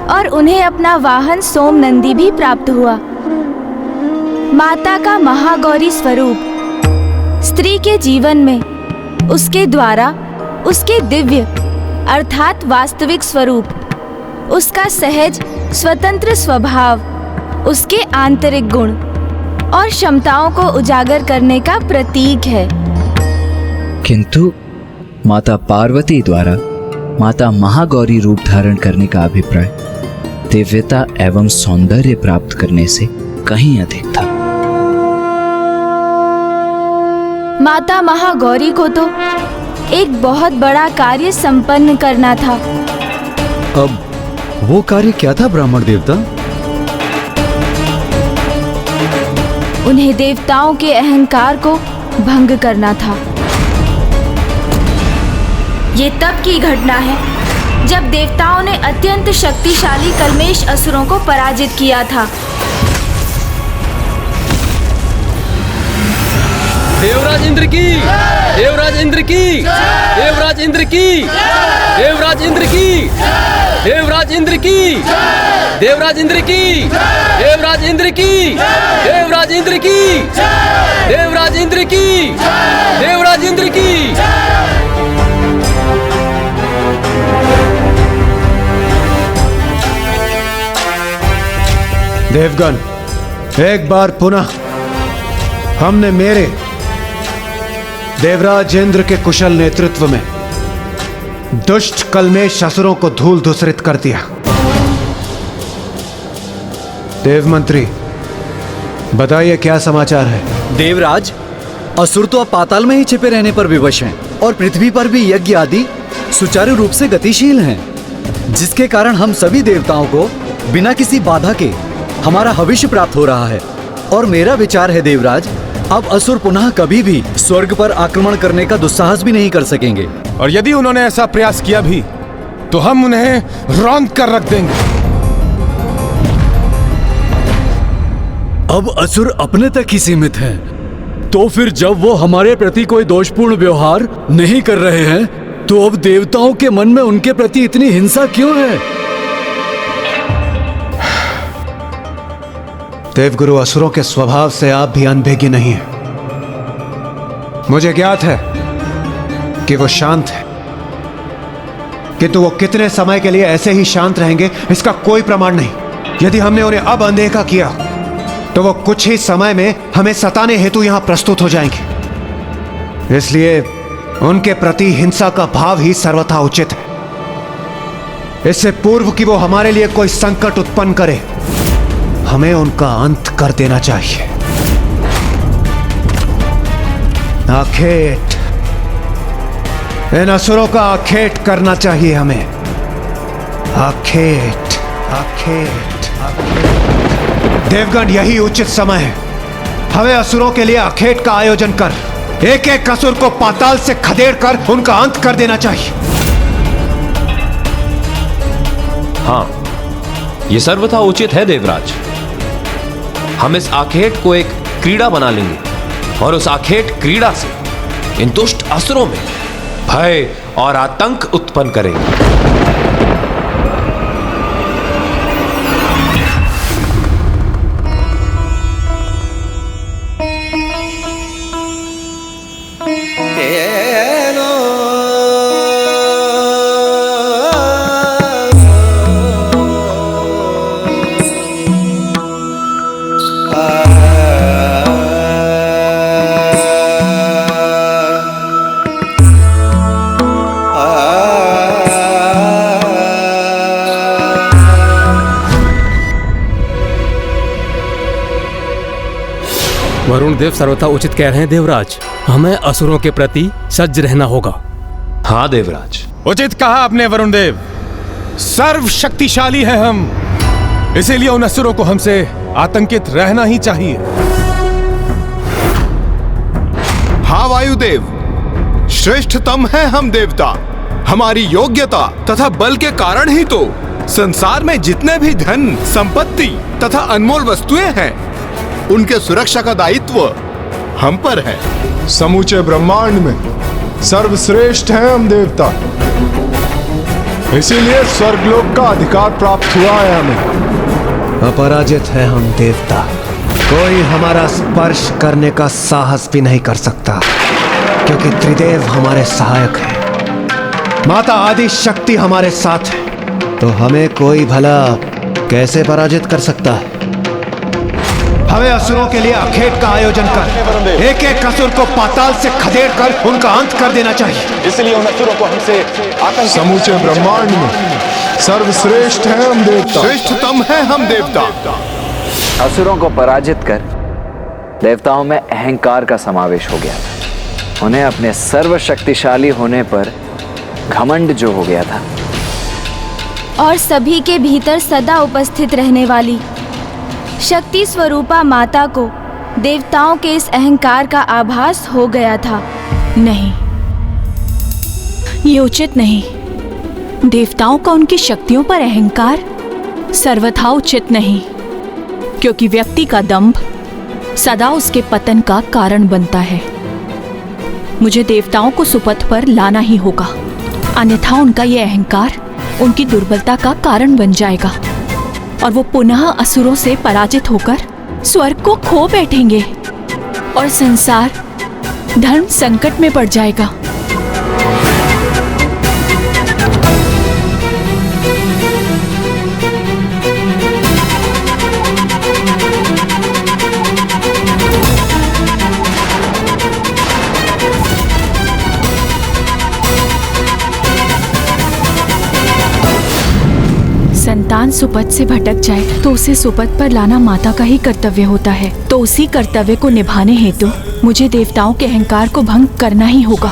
और उन्हें अपना वाहन सोमनंदी भी प्राप्त हुआ। माता का महागौरी स्वरूप स्त्री के जीवन में उसके द्वारा उसके दिव्य अर्थात वास्तविक स्वरूप, उसका सहज स्वतंत्र स्वभाव, उसके आंतरिक गुण और क्षमताओं को उजागर करने का प्रतीक है। किंतु माता पार्वती द्वारा माता महागौरी रूप धारण करने का अभिप्राय दिव्यता एवं सौंदर्य प्राप्त करने से कहीं अधिक था। माता महागौरी को तो एक बहुत बड़ा कार्य संपन्न करना था। अब वो कार्य क्या था ब्राह्मण देवता? उन्हें देवताओं के अहंकार को भंग करना था। ये तब की घटना है जब देवताओं ने अत्यंत शक्तिशाली कल्मेश असुरों को पराजित किया था। देवराज इंद्र की, देवराज इंद्र की, देवराज इंद्र की, देवराज इंद्र की, देवराज इंद्र की, देवराज इंद्र की, देवराज इंद्र की, देवराज इंद्र की, देवराज इंद्र की, देवराज इंद्र की। देवगण, एक बार पुनः हमने मेरे देवराज इंद्र के कुशल नेतृत्व में दुष्ट कल्मेश असुरों को धूल धूसरित कर दिया। देव मंत्री, बताइए क्या समाचार है? देवराज, असुर तो अब पाताल में ही छिपे रहने पर विवश हैं और पृथ्वी पर भी यज्ञ आदि सुचारू रूप से गतिशील हैं, जिसके कारण हम सभी देवताओं को बिना किसी बाधा के हमारा भविष्य प्राप्त हो रहा है। और मेरा विचार है देवराज, अब असुर पुनः कभी भी स्वर्ग पर आक्रमण करने का दुस्साहस भी नहीं कर सकेंगे। और यदि उन्होंने ऐसा प्रयास किया भी तो हम उन्हें रौंद कर रख देंगे। अब असुर अपने तक ही सीमित हैं, तो फिर जब वो हमारे प्रति कोई दोषपूर्ण व्यवहार नहीं कर रहे हैं, तो अब देवताओं के मन में उनके प्रति इतनी हिंसा क्यों है? देवगुरु, असुरों के स्वभाव से आप भी अनभिज्ञ नहीं हैं। मुझे ज्ञात है कि वो शांत है, किंतु वो कितने समय के लिए ऐसे ही शांत रहेंगे इसका कोई प्रमाण नहीं। यदि हमने उन्हें अब अनदेखा किया तो वो कुछ ही समय में हमें सताने हेतु यहां प्रस्तुत हो जाएंगे। इसलिए उनके प्रति हिंसा का भाव ही सर्वथा उचित है। इससे पूर्व कि वो हमारे लिए कोई संकट उत्पन्न करे, हमें उनका अंत कर देना चाहिए। आखेट, इन असुरों का आखेट करना चाहिए हमें। आखेट, आखेट, आखेट। देवगण, यही उचित समय है। हमें असुरों के लिए आखेट का आयोजन कर एक एक असुर को पाताल से खदेड़ कर उनका अंत कर देना चाहिए। हाँ, यह सर्वथा उचित है देवराज। हम इस आखेट को एक क्रीड़ा बना लेंगे और उस आखेट क्रीड़ा से इन दुष्ट असुरों में भय और आतंक उत्पन्न करेंगे। वरुण देव सर्वथा उचित कह रहे हैं देवराज। हमें असुरों के प्रति सज्ज रहना होगा। हाँ देवराज, उचित कहा आपने वरुण देव। सर्व शक्तिशाली है हम, इसीलिए उन असुरों को हमसे आतंकित रहना ही चाहिए। हाँ वायुदेव, श्रेष्ठतम है हम देवता। हमारी योग्यता तथा बल के कारण ही तो संसार में जितने भी धन, संपत्ति तथा अनमोल वस्तुएं हैं, उनके सुरक्षा का दायित्व हम पर है। समूचे ब्रह्मांड में सर्वश्रेष्ठ है हम देवता, इसीलिए स्वर्गलोक का अधिकार प्राप्त हुआ है हमें। अपराजित है हम देवता, कोई हमारा स्पर्श करने का साहस भी नहीं कर सकता, क्योंकि त्रिदेव हमारे सहायक हैं। माता आदि शक्ति हमारे साथ है, तो हमें कोई भला कैसे पराजित कर सकता है? हमें असुरों के लिए अखेट का आयोजन कर एक एक असुर को पाताल से खदेड़ कर उनका अंत कर देना चाहिए। इसलिए उन असुरों को हमसे समूचे ब्रह्मांड में सर्वश्रेष्ठ है हम देवता, श्रेष्ठतम है हम देवता। असुरों को पराजित कर देवताओं में अहंकार का समावेश हो गया था। उन्हें अपने सर्वशक्तिशाली होने पर घमंड जो हो गया था, और सभी के भीतर सदा उपस्थित रहने वाली शक्ति स्वरूपा माता को देवताओं के इस अहंकार का आभास हो गया था। नहीं, ये उचित नहीं। देवताओं का उनकी शक्तियों पर अहंकार सर्वथा उचित नहीं, क्योंकि व्यक्ति का दंभ सदा उसके पतन का कारण बनता है। मुझे देवताओं को सुपथ पर लाना ही होगा, अन्यथा उनका ये अहंकार उनकी दुर्बलता का कारण बन जाएगा और वो पुनः असुरों से पराजित होकर स्वर्ग को खो बैठेंगे और संसार धर्म संकट में पड़ जाएगा। संतान सुपथ से भटक जाए तो उसे सुपथ पर लाना माता का ही कर्तव्य होता है। तो उसी कर्तव्य को निभाने हेतु मुझे देवताओं के अहंकार को भंग करना ही होगा।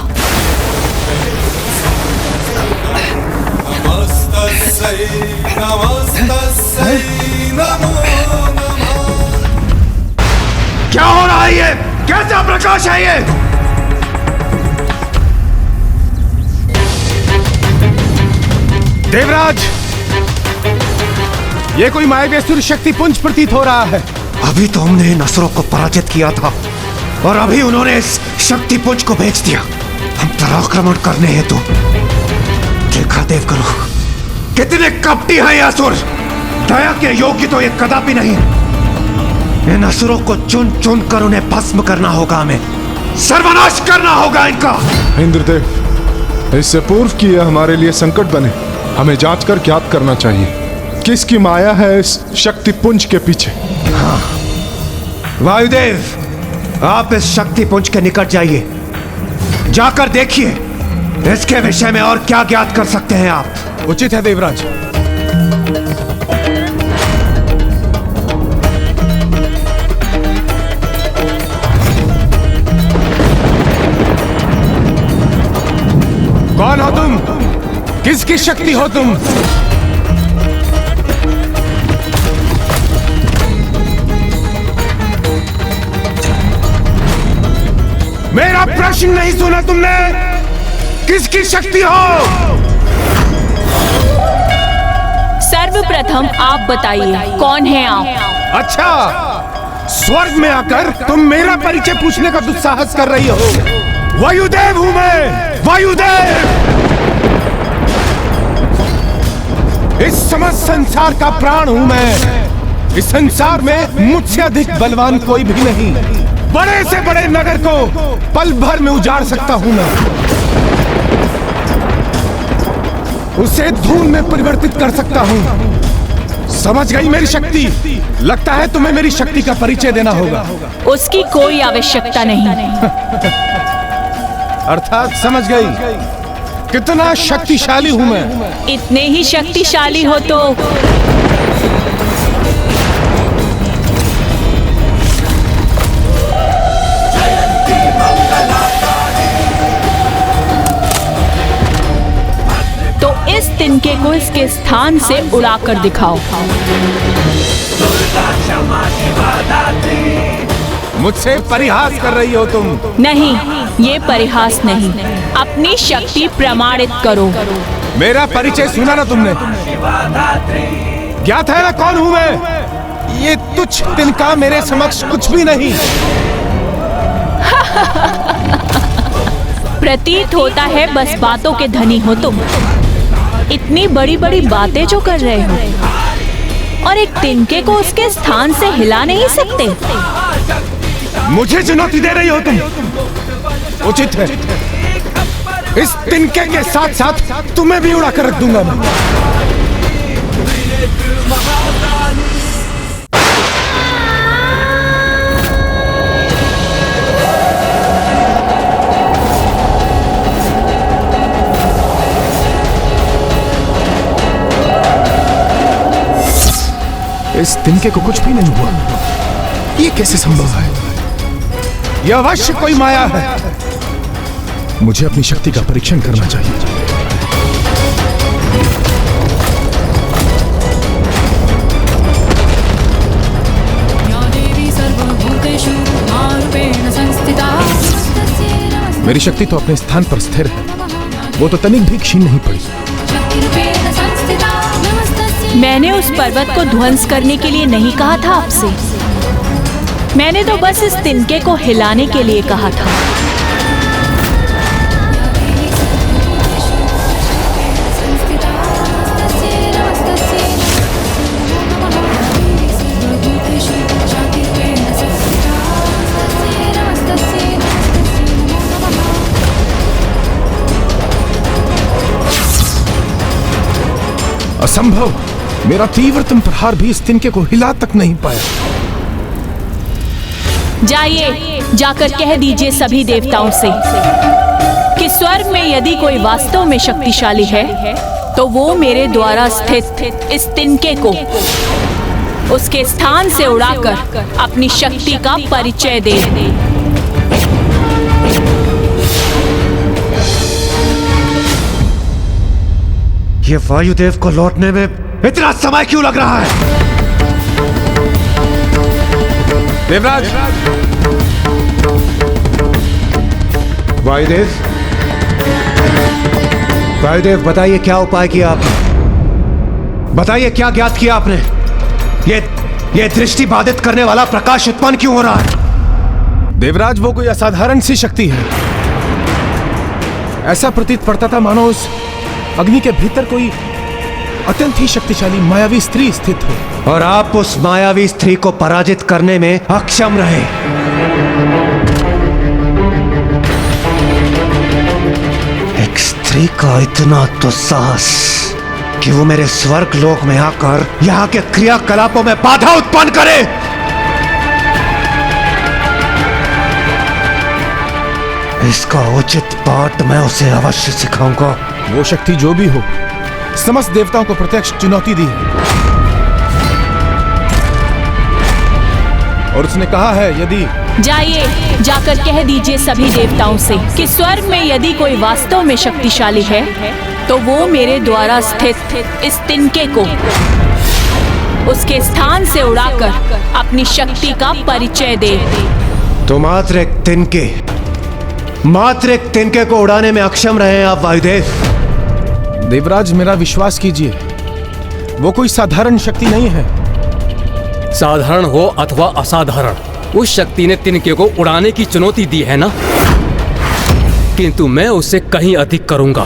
क्या हो रहा है ये? कैसा प्रकाश है ये? देवराज, ये कोई मायावी असुर शक्ति पुंज प्रतीत हो रहा है। अभी तो हमने इन असुरों को पराजित किया था और अभी उन्होंने इस शक्ति पुंज को बेच दिया हम पर आक्रमण करने हेतु। देखा देव करो, कितने कपटी हैं ये असुर। दया के योग्य तो ये कदापि नहीं। इन असुरों को चुन चुन कर उन्हें भस्म करना होगा, हमें सर्वनाश करना होगा इनका। इंद्रदेव, इससे पूर्व कि यह हमारे लिए संकट बने, हमें जांच कर ज्ञात करना चाहिए किसकी माया है इस शक्ति पुंज के पीछे। हाँ। वायुदेव, आप इस शक्ति पुंज के निकट जाइए, जाकर देखिए इसके विषय में और क्या ज्ञात कर सकते हैं आप। उचित है देवराज। कौन हो तुम? किसकी शक्ति हो तुम? मेरा प्रश्न नहीं सुना तुमने? किसकी शक्ति हो? सर्वप्रथम आप बताइए, कौन है आप? अच्छा, स्वर्ग में आकर तुम मेरा परिचय पूछने का दुस्साहस कर रही हो। वायुदेव हूं मैं, वायुदेव। इस समस्त संसार का प्राण हूं मैं। इस संसार में मुझसे अधिक बलवान कोई भी नहीं। बड़े से बड़े नगर को पल भर में उजाड़ सकता हूं मैं, उसे धूल में परिवर्तित कर सकता हूं। समझ गई मेरी शक्ति? लगता है तुम्हें मेरी शक्ति का परिचय देना होगा। उसकी कोई आवश्यकता नहीं। अर्थात समझ गई कितना शक्तिशाली हूं मैं। इतने ही शक्तिशाली हो तो तिनके को इसके स्थान से उड़ाकर दिखाओ। मुझसे परिहास कर रही हो तुम? नहीं, ये परिहास नहीं, अपनी शक्ति प्रमाणित करो। मेरा परिचय सुना ना तुमने? ज्ञात है ना कौन हूं मैं? ये तुच्छ तिनका मेरे समक्ष कुछ भी नहीं। प्रतीत होता है बस बातों के धनी हो तुम। इतनी बड़ी बड़ी बातें जो कर रहे हो और एक तिनके को उसके स्थान से हिला नहीं सकते। मुझे चुनौती दे रही हो तुम? उचित है, इस तिनके के साथ साथ तुम्हें भी उड़ा कर रख दूंगा मैं। इस तिनके को कुछ भी नहीं हुआ। ये कैसे संभव है? यह अवश्य कोई माया है। मुझे अपनी शक्ति का परीक्षण करना चाहिए। मेरी शक्ति तो अपने स्थान पर स्थिर है, वो तो तनिक भी क्षीण नहीं पड़ी। मैंने उस पर्वत को ध्वंस करने के लिए नहीं कहा था आपसे, मैंने तो बस इस तिनके को हिलाने के लिए कहा था। असंभव! मेरा तीव्रतम प्रहार भी इस तिनके को हिला तक नहीं पाया। जाइए, जाकर कह दीजिए सभी देवताओं से कि स्वर्ग में यदि कोई वास्तव में शक्तिशाली है तो वो मेरे द्वारा स्थित इस तिनके को उसके स्थान से उड़ाकर अपनी शक्ति का परिचय दे। ये वायुदेव को लौटने में इतना समय क्यों लग रहा है? देवराज! वायुदेव, वायुदेव बताइए क्या उपाय किया आपने? बताइए क्या ज्ञात किया आपने? ये दृष्टि बाधित करने वाला प्रकाश उत्पन्न क्यों हो रहा है? देवराज, वो कोई असाधारण सी शक्ति है। ऐसा प्रतीत पड़ता था मानो उस अग्नि के भीतर कोई अत्यंत ही शक्तिशाली मायावी स्त्री स्थित हो, और आप उस मायावी स्त्री को पराजित करने में अक्षम रहे। एक स्त्री का इतना दुस्साहस कि वो मेरे स्वर्ग लोक में आकर यहाँ के क्रियाकलापों में बाधा उत्पन्न करे। इसका उचित पाठ मैं उसे अवश्य सिखाऊंगा। वो शक्ति जो भी हो, समस्त देवताओं को प्रत्यक्ष चुनौती दी और उसने कहा है यदि जाइए, जाकर कह दीजिए सभी देवताओं से कि स्वर्ग में यदि कोई वास्तव में शक्तिशाली है तो वो मेरे द्वारा स्थित इस तिनके को उसके स्थान से उड़ाकर अपनी शक्ति का परिचय दे। तो मात्र एक तिनके को उड़ाने में अक्षम रहे हैं आप वायुदेव। देवराज, मेरा विश्वास कीजिए, वो कोई साधारण शक्ति नहीं है। साधारण हो अथवा असाधारण, उस शक्ति ने तिनके को उड़ाने की चुनौती दी है ना, किंतु मैं उससे कहीं अधिक करूंगा।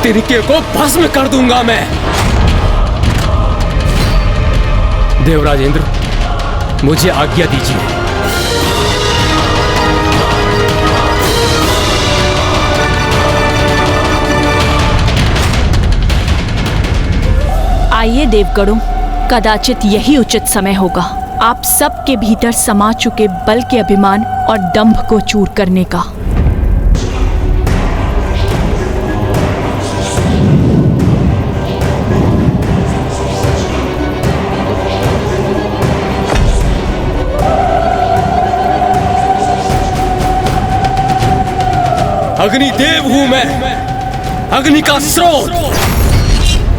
तिनके को भस्म कर दूंगा मैं। देवराज इंद्र, मुझे आज्ञा दीजिए। आइए देवगणों, कदाचित यही उचित समय होगा आप सबके भीतर समा चुके बल के अभिमान और दंभ को चूर करने का। अग्निदेव हूं मैं, अग्नि का स्रोत।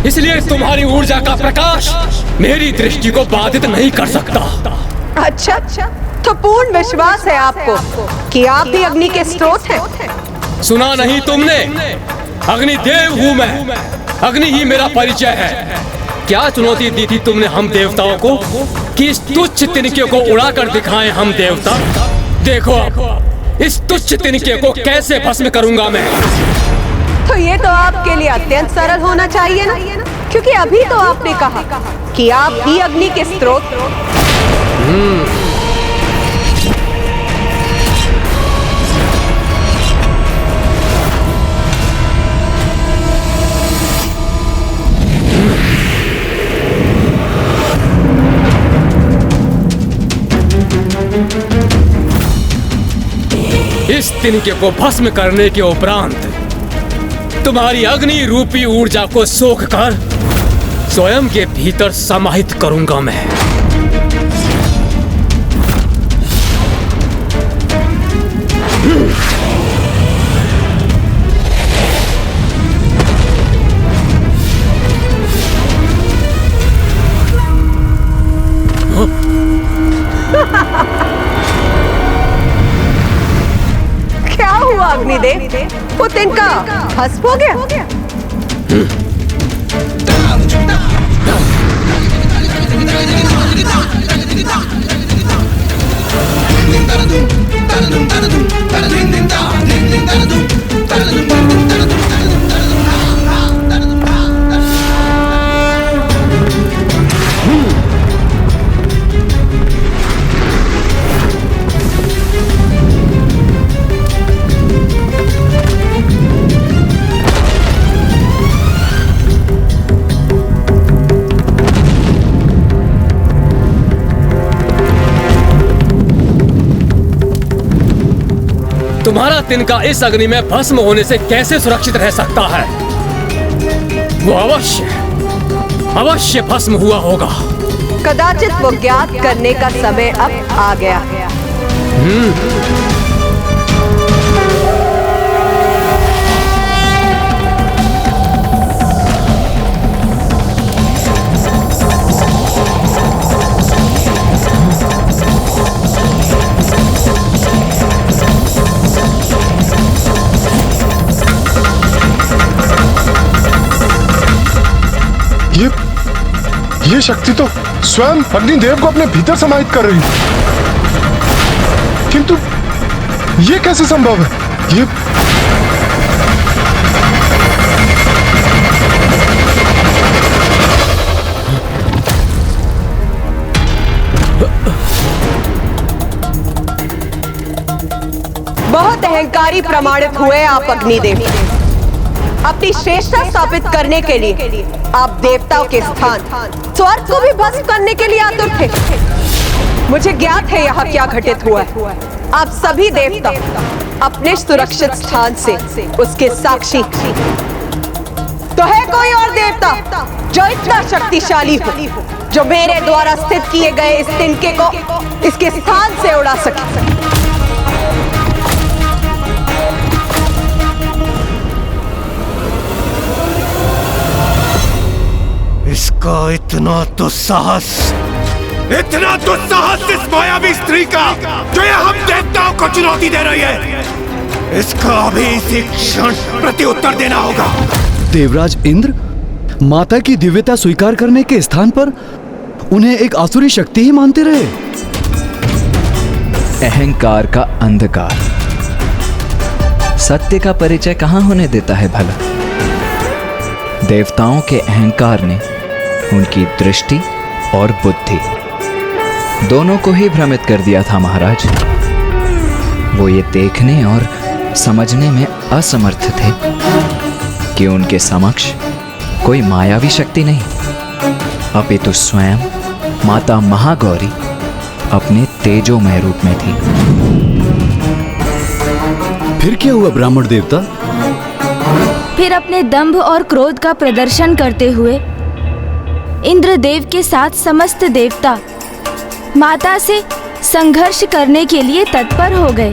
इसलिए तुम्हारी ऊर्जा का प्रकाश मेरी दृष्टि को बाधित नहीं कर सकता। अच्छा, तो पूर्ण विश्वास है आपको कि आप ही अग्नि के स्रोत हैं। सुना नहीं तुमने? अग्निदेव हूँ मैं, अग्नि ही मेरा परिचय है। क्या चुनौती दी थी तुमने हम देवताओं को कि इस तुच्छ तिनके को उड़ाकर दिखाएं हम देवता? देखो अब इस तुच्छ तिनके को कैसे भस्म करूंगा मैं। तो ये तो आपके लिए अत्यंत सरल होना चाहिए ना, क्योंकि अभी तो आपने कहा कि आप ही अग्नि के स्रोत। इस तिनके को भस्म करने के उपरांत तुम्हारी अग्नि रूपी ऊर्जा को सोख कर स्वयं के भीतर समाहित करूंगा मैं। क्या हुआ अग्निदेव? वो तिनका भस्म हो गया? तुम्हारा तिनका इस अग्नि में भस्म होने से कैसे सुरक्षित रह सकता है? वो अवश्य भस्म हुआ होगा। कदाचित वो ज्ञात करने का समय अब आ गया। ये शक्ति तो स्वयं अग्निदेव को अपने भीतर समाहित कर रही है, किंतु ये कैसे संभव है? ये बहुत अहंकारी प्रमाणित हुए आप अग्निदेव। अपनी श्रेष्ठता स्थापित करने के लिए आप देवताओं के स्थान स्वर्ग को भी भस्म करने के लिए आतुर थे। मुझे ज्ञात है यहाँ क्या घटित हुआ है। आप सभी देवता अपने सुरक्षित स्थान से उसके साक्षी। तो है कोई और देवता जो इतना शक्तिशाली हो, जो मेरे द्वारा स्थित किए गए इस तिनके को इसके स्थान से उड़ा सके? इसका इतना दुस्साहस इस मायावी स्त्री का जो ये हम देवताओं को चुनौती दे रही है, इसका अभी इसी क्षण प्रत्युत्तर देना होगा। देवराज इंद्र माता की दिव्यता स्वीकार करने के स्थान पर उन्हें एक आसुरी शक्ति ही मानते रहे। अहंकार का अंधकार सत्य का परिचय कहां होने देता है भला। देवताओं के अहंकार ने उनकी दृष्टि और बुद्धि दोनों को ही भ्रमित कर दिया था महाराज। वो ये देखने और समझने में असमर्थ थे कि उनके समक्ष कोई मायावी शक्ति नहीं, अपितु स्वयं माता महागौरी अपने तेजोमय रूप में थी। फिर क्या हुआ ब्राह्मण देवता? फिर अपने दंभ और क्रोध का प्रदर्शन करते हुए इंद्रदेव के साथ समस्त देवता माता से संघर्ष करने के लिए तत्पर हो गए।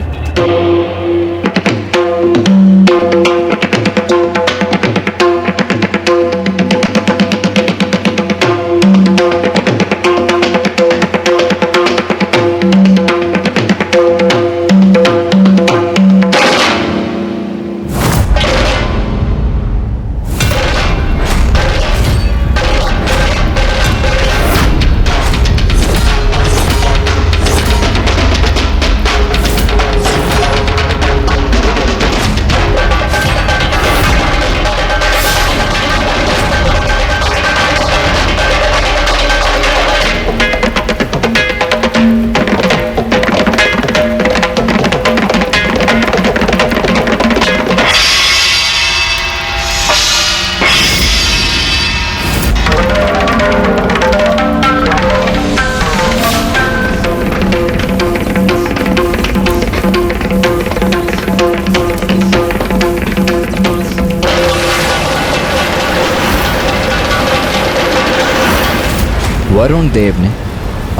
वरुण देव ने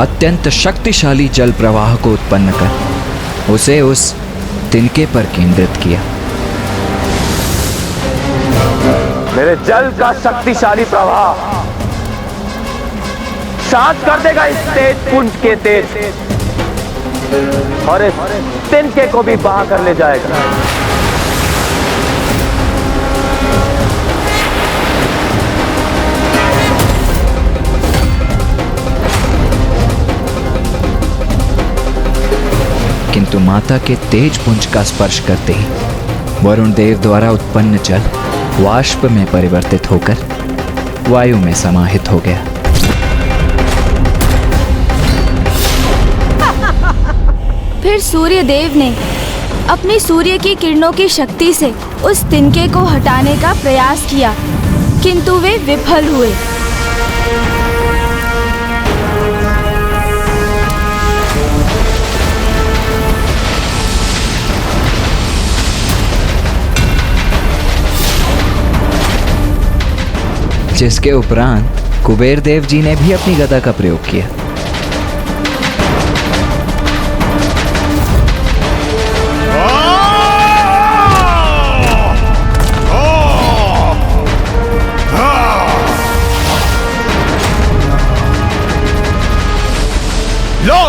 अत्यंत शक्तिशाली जल प्रवाह को उत्पन्न कर उसे उस तिनके पर केंद्रित किया। मेरे जल का शक्तिशाली प्रवाह शांत कर देगा इस तेज पुंज के तेज और इस तिनके को भी बहा कर ले जाएगा। किंतु माता के तेज पुंज का स्पर्श करते ही वरुण देव द्वारा उत्पन्न जल वाष्प में परिवर्तित होकर वायु में समाहित हो गया। फिर सूर्य देव ने अपनी सूर्य की किरणों की शक्ति से उस तिनके को हटाने का प्रयास किया, किंतु वे विफल हुए। जिसके उपरांत कुबेर देव जी ने भी अपनी गदा का प्रयोग किया। लो,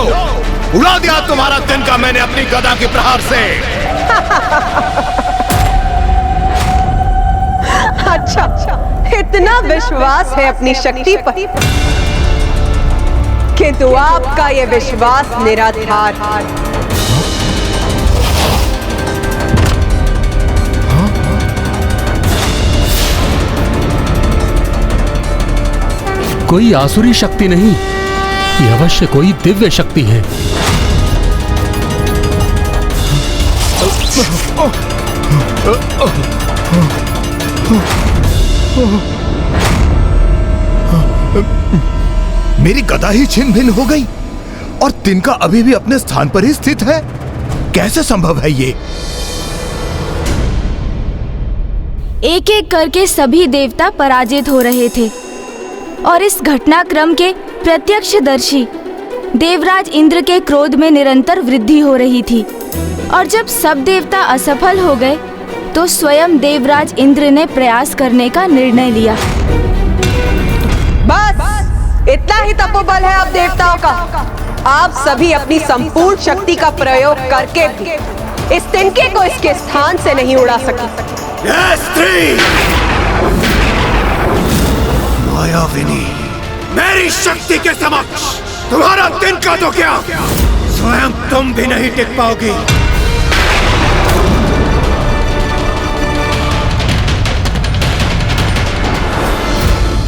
उड़ा दिया तुम्हारा तिनका मैंने अपनी गदा के प्रहार से। अच्छा, इतना विश्वास है अपनी शक्ति पर, किंतु आपका ये विश्वास निराधार। कोई आसुरी शक्ति नहीं, ये अवश्य कोई दिव्य शक्ति है। मेरी गदा ही छिन्न भिन्न हो गई और तिनका अभी भी अपने स्थान पर ही स्थित है। कैसे संभव है ये? एक एक करके सभी देवता पराजित हो रहे थे और इस घटनाक्रम के प्रत्यक्षदर्शी देवराज इंद्र के क्रोध में निरंतर वृद्धि हो रही थी। और जब सब देवता असफल हो गए तो स्वयं देवराज इंद्र ने प्रयास करने का निर्णय लिया। बस इतना ही तपोबल है आप देवताओं का। आप सभी अपनी संपूर्ण शक्ति का प्रयोग करके भी इस तिनके को इसके स्थान से नहीं उड़ा सके। मायाविनी, मेरी शक्ति के समक्ष तुम्हारा तिनका तो क्या, स्वयं तुम भी नहीं टिक पाओगी।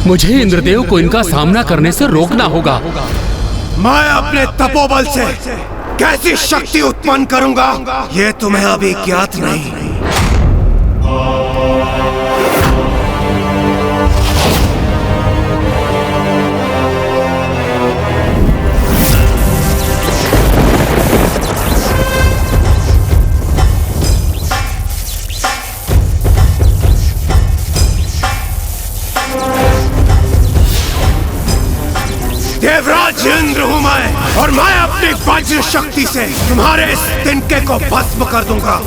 मुझे इंद्रदेव को इनका सामना करने से रोकना होगा। मैं अपने तपोबल से कैसी शक्ति उत्पन्न करूंगा ये तुम्हें अभी ज्ञात नहीं। देवराज इंद्र हूं मैं और मैं अपनी वज्र शक्ति से तुम्हारे इस तिनके को भस्म कर दूंगा।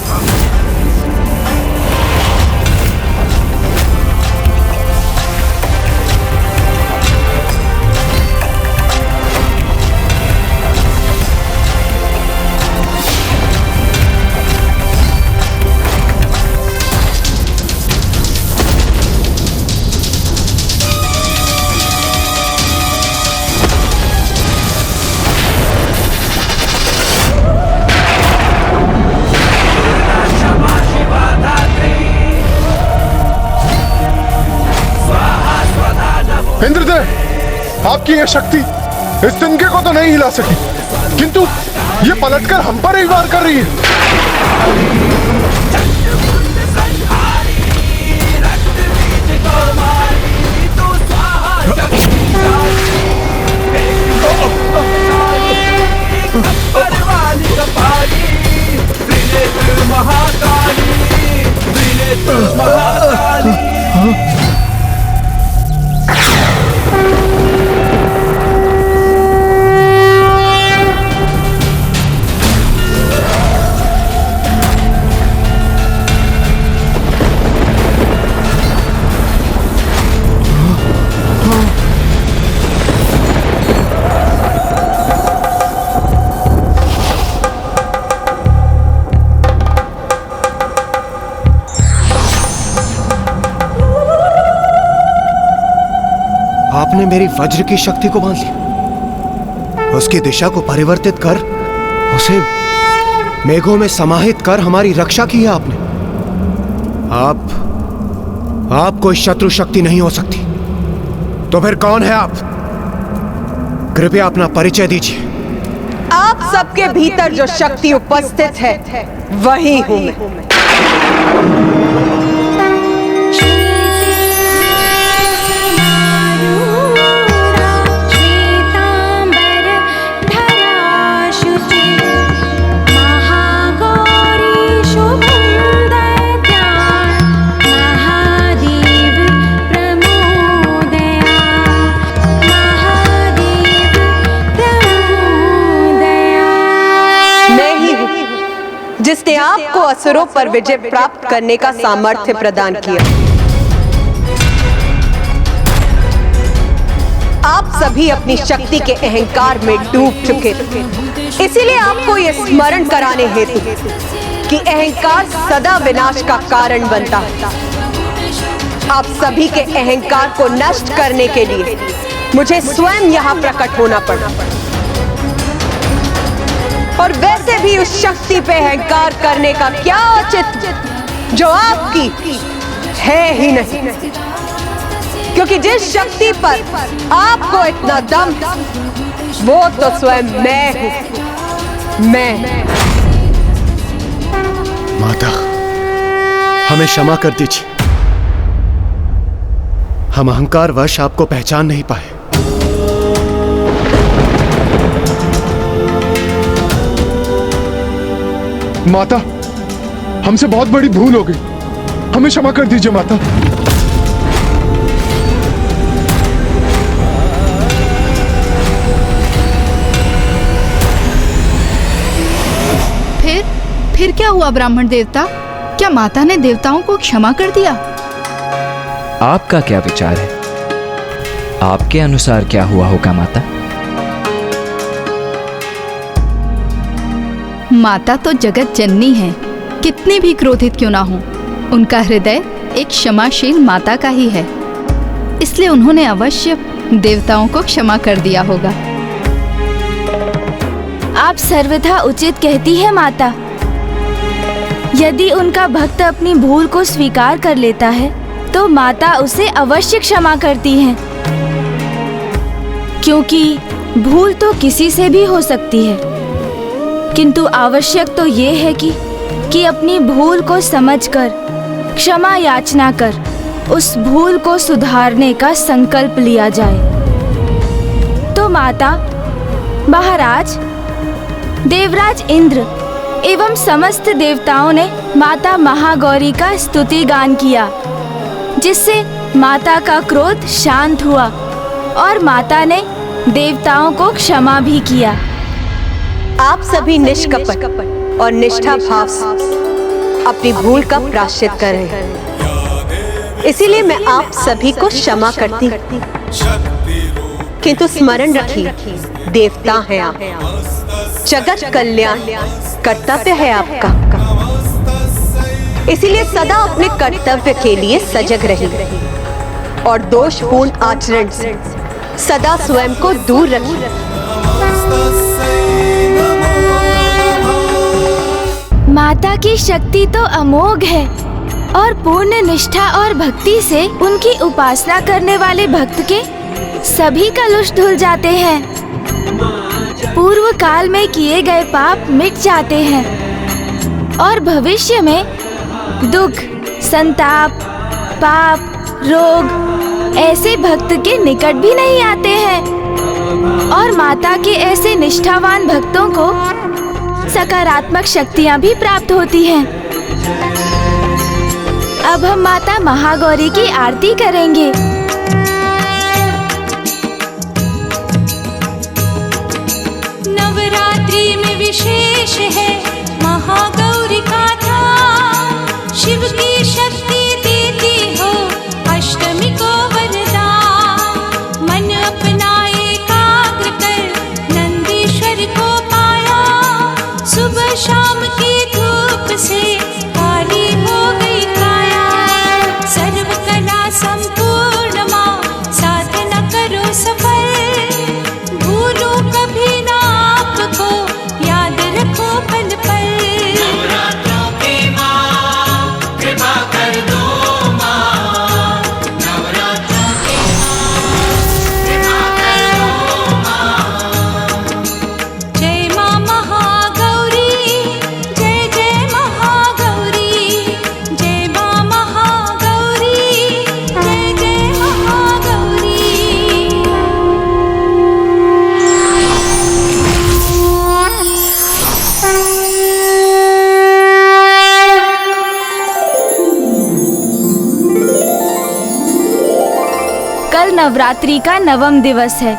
इंद्रदेव, आपकी यह शक्ति इस तिनके को तो नहीं हिला सकी, किंतु ये पलटकर हम पर ही वार कर रही है। आपने मेरी वज्र की शक्ति को बांध लिया, उसकी दिशा को परिवर्तित कर उसे मेघों में समाहित कर हमारी रक्षा की है आपने। आप कोई शत्रु शक्ति नहीं हो सकती। तो फिर कौन है आप? कृपया अपना परिचय दीजिए। आप सबके भीतर जो शक्ति उपस्थित है वही हूं मैं। जिसने आपको असुरों पर विजय प्राप्त करने का सामर्थ्य प्रदान किया। आप सभी अपनी शक्ति के अहंकार में डूब चुके थे, इसीलिए आपको यह स्मरण कराने हेतु कि अहंकार सदा विनाश का कारण बनता है। आप सभी के अहंकार को नष्ट करने के लिए मुझे स्वयं यहाँ प्रकट होना पड़ा। और वैसे भी उस शक्ति पे अहंकार करने का क्या औचित्य जो आपकी है ही नहीं, क्योंकि जिस शक्ति पर आपको इतना दम वो तो स्वयं मैं हूं। मैं। माता, हमें क्षमा कर दीजिए, हम अहंकारवश आपको पहचान नहीं पाए। माता, हमसे बहुत बड़ी भूल हो गई, हमें क्षमा कर दीजिए माता। फिर क्या हुआ ब्राह्मण देवता? क्या माता ने देवताओं को क्षमा कर दिया? आपका क्या विचार है? आपके अनुसार क्या हुआ होगा माता? माता तो जगत जननी है, कितनी भी क्रोधित क्यों ना हो, उनका हृदय एक क्षमाशील माता का ही है, इसलिए उन्होंने अवश्य देवताओं को क्षमा कर दिया होगा। आप सर्वथा उचित कहती है माता। यदि उनका भक्त अपनी भूल को स्वीकार कर लेता है तो माता उसे अवश्य क्षमा करती हैं, क्योंकि भूल तो किसी से भी हो सकती है, किंतु आवश्यक तो ये है कि अपनी भूल को समझकर क्षमा याचना कर उस भूल को सुधारने का संकल्प लिया जाए। तो माता, महाराज, देवराज इंद्र एवं समस्त देवताओं ने माता महागौरी का स्तुति गान किया, जिससे माता का क्रोध शांत हुआ और माता ने देवताओं को क्षमा भी किया। आप सभी निष्कपट और निष्ठा भाव से अपनी भूल का प्रायश्चित कर रहे हैं, इसीलिए मैं आप सभी को क्षमा करती। किंतु स्मरण रखिए, देवता हैं आप, जगत कल्याण कर्तव्य है आपका, इसीलिए सदा अपने कर्तव्य के लिए सजग रहिए और दोषपूर्ण आचरण से सदा स्वयं को दूर रखिए। माता की शक्ति तो अमोघ है और पूर्ण निष्ठा और भक्ति से उनकी उपासना करने वाले भक्त के सभी कलुष धुल जाते हैं, पूर्व काल में किए गए पाप मिट जाते हैं और भविष्य में दुख, संताप, पाप, रोग ऐसे भक्त के निकट भी नहीं आते हैं और माता के ऐसे निष्ठावान भक्तों को सकारात्मक शक्तियां भी प्राप्त होती हैं। अब हम माता महागौरी की आरती करेंगे। नवरात्रि में विशेष है महागौरी का धाम, शिव की शक्ति देती हो अष्टमी को वरदान। मन अपना एकाग्र कर नंदीश्वर को पाया, सुबह शाम की धूप से काली हो गई काया। सर्व कला संपूर्ण मां, साधना करो नवरात्रि का 9वां दिवस है।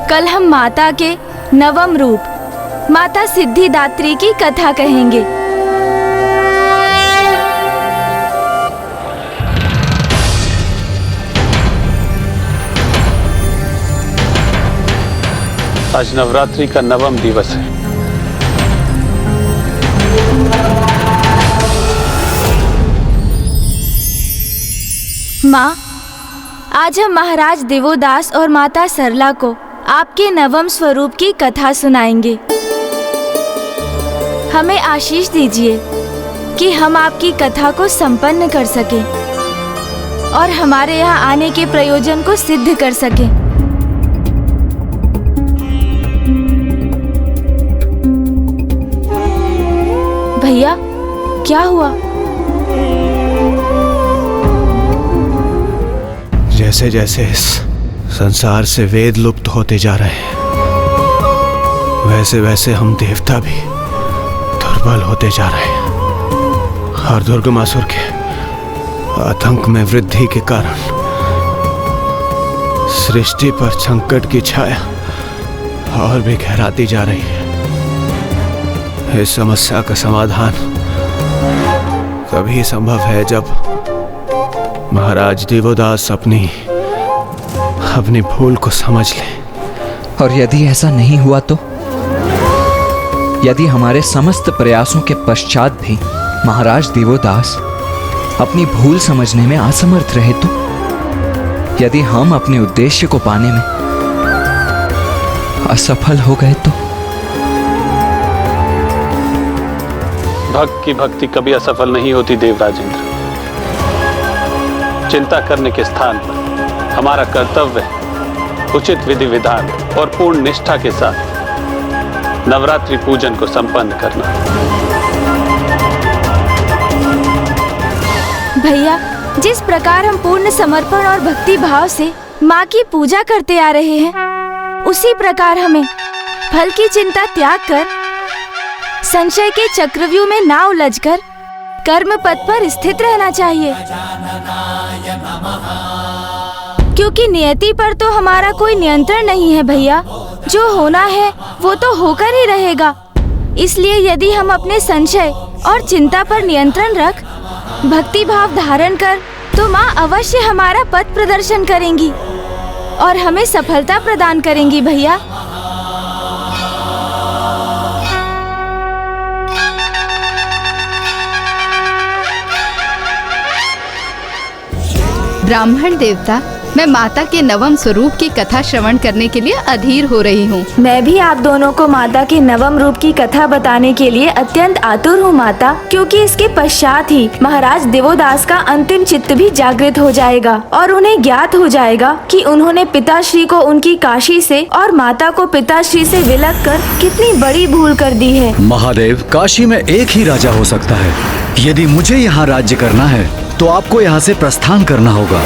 कल हम माता के 9वां रूप माता सिद्धिदात्री की कथा कहेंगे। आज नवरात्रि का 9वां दिवस है। माँ, आज हम महाराज देवोदास और माता सरला को आपके 9वें स्वरूप की कथा सुनाएंगे। हमें आशीष दीजिए कि हम आपकी कथा को संपन्न कर सकें और हमारे यहाँ आने के प्रयोजन को सिद्ध कर सकें। भैया, क्या हुआ? जैसे जैसे इस संसार से वेद लुप्त होते जा रहे हैं, वैसे वैसे हम देवता भी दुर्बल होते जा रहे हैं। और दुर्गमासुर के आतंक में वृद्धि के कारण सृष्टि पर संकट की छाया और भी गहराती जा रही है। इस समस्या का समाधान तभी संभव है जब महाराज देवोदास अपनी भूल को समझ लें। और यदि ऐसा नहीं हुआ तो? यदि हमारे समस्त प्रयासों के पश्चात भी महाराज देवोदास अपनी भूल समझने में असमर्थ रहे तो? यदि हम अपने उद्देश्य को पाने में असफल हो गए तो? भक्त की भक्ति कभी असफल नहीं होती देवराजेंद्र। चिंता करने के स्थान पर हमारा कर्तव्य है उचित विधि विधान और पूर्ण निष्ठा के साथ नवरात्रि पूजन को संपन्न करना। भैया, जिस प्रकार हम पूर्ण समर्पण और भक्ति भाव से माँ की पूजा करते आ रहे हैं, उसी प्रकार हमें फल की चिंता त्याग कर संशय के चक्रव्यूह में ना उलझकर कर्म पथ पर स्थित रहना चाहिए। क्योंकि नियति पर तो हमारा कोई नियंत्रण नहीं है भैया। जो होना है वो तो होकर ही रहेगा। इसलिए यदि हम अपने संशय और चिंता पर नियंत्रण रख भक्ति भाव धारण कर, तो माँ अवश्य हमारा पथ प्रदर्शन करेंगी और हमें सफलता प्रदान करेंगी भैया। ब्राह्मण देवता, मैं माता के 9वें स्वरूप की कथा श्रवण करने के लिए अधीर हो रही हूँ। मैं भी आप दोनों को माता के 9वें रूप की कथा बताने के लिए अत्यंत आतुर हूँ माता, क्योंकि इसके पश्चात ही महाराज देवोदास का अंतिम चित्त भी जागृत हो जाएगा और उन्हें ज्ञात हो जाएगा कि उन्होंने पिताश्री को उनकी काशी से और माता को पिताश्री से विलग कर कितनी बड़ी भूल कर दी है। महादेव, काशी में एक ही राजा हो सकता है। यदि मुझे यहाँ राज्य करना है तो आपको यहाँ से प्रस्थान करना होगा।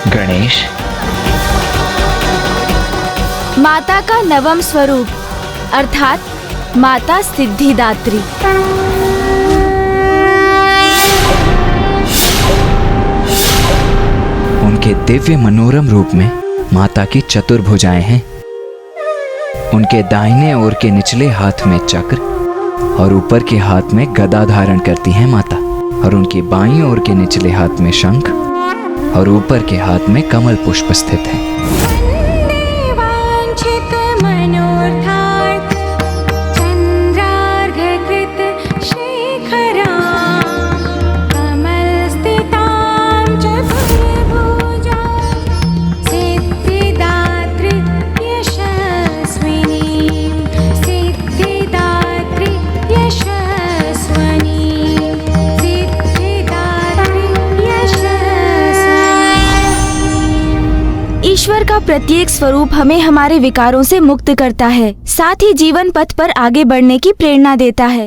गणेश, माता का 9वां स्वरूप अर्थात माता सिद्धिदात्री। उनके दिव्य मनोरम रूप में माता की चतुर्भुजाएं हैं। उनके दाहिने ओर के निचले हाथ में चक्र और ऊपर के हाथ में गदा धारण करती हैं माता, और उनकी बाईं ओर के निचले हाथ में शंख और ऊपर के हाथ में कमल पुष्प स्थित है। ईश्वर का प्रत्येक स्वरूप हमें हमारे विकारों से मुक्त करता है, साथ ही जीवन पथ पर आगे बढ़ने की प्रेरणा देता है।